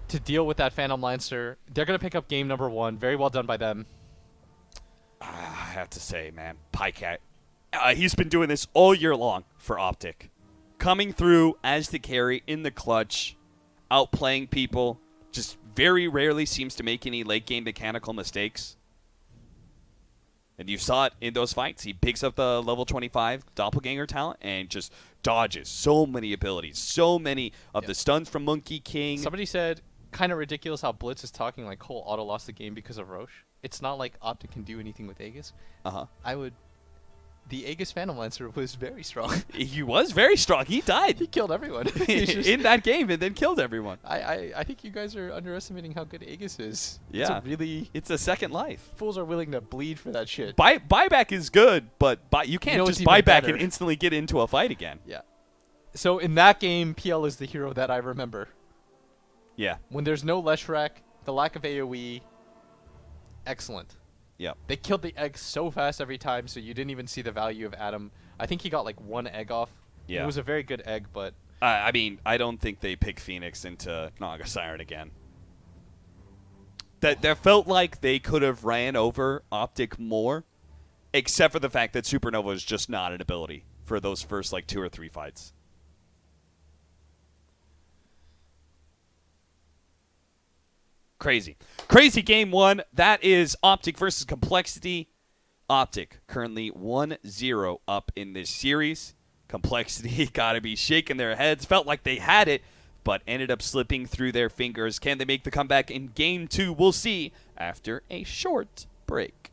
to deal with that Phantom Lancer. They're going to pick up game number 1. Very well done by them.
I have to say, man, Pycat, he's been doing this all year long for OpTic. Coming through as the carry in the clutch, outplaying people, just very rarely seems to make any late game mechanical mistakes. And you saw it in those fights. He picks up the level 25 doppelganger talent and just dodges so many abilities, so many of the stuns from Monkey King.
Somebody said, kind of ridiculous how Blitz is talking like Cole auto lost the game because of Roche. It's not like OpTic can do anything with Aegis. The Aegis Phantom Lancer was very strong.
He was very strong. He
He
died
killed everyone. He's just-
in that game and then killed everyone.
I think you guys are underestimating how good Aegis is.
Yeah.
It's a really...
It's a second life.
Fools are willing to bleed for that shit.
Buyback is good, but you can't
know
just
what's
buy
even
back
better?
and instantly get into a fight again.
Yeah. So in that game, PL is the hero that I remember.
Yeah.
When there's no Leshrac, the lack of AoE, excellent.
Yep.
They killed the egg so fast every time, so you didn't even see the value of Adam. I think he got like 1 egg off.
Yeah.
It was a very good egg, but
I mean, I don't think they pick Phoenix into Naga Siren again. That felt like they could have ran over OpTic more, except for the fact that Supernova is just not an ability for those first like 2 or 3 fights. Crazy game 1. That is OpTic versus Complexity. OpTic currently 1-0 up in this series. Complexity got to be shaking their heads. Felt like they had it, but ended up slipping through their fingers. Can they make the comeback in game 2? We'll see after a short break.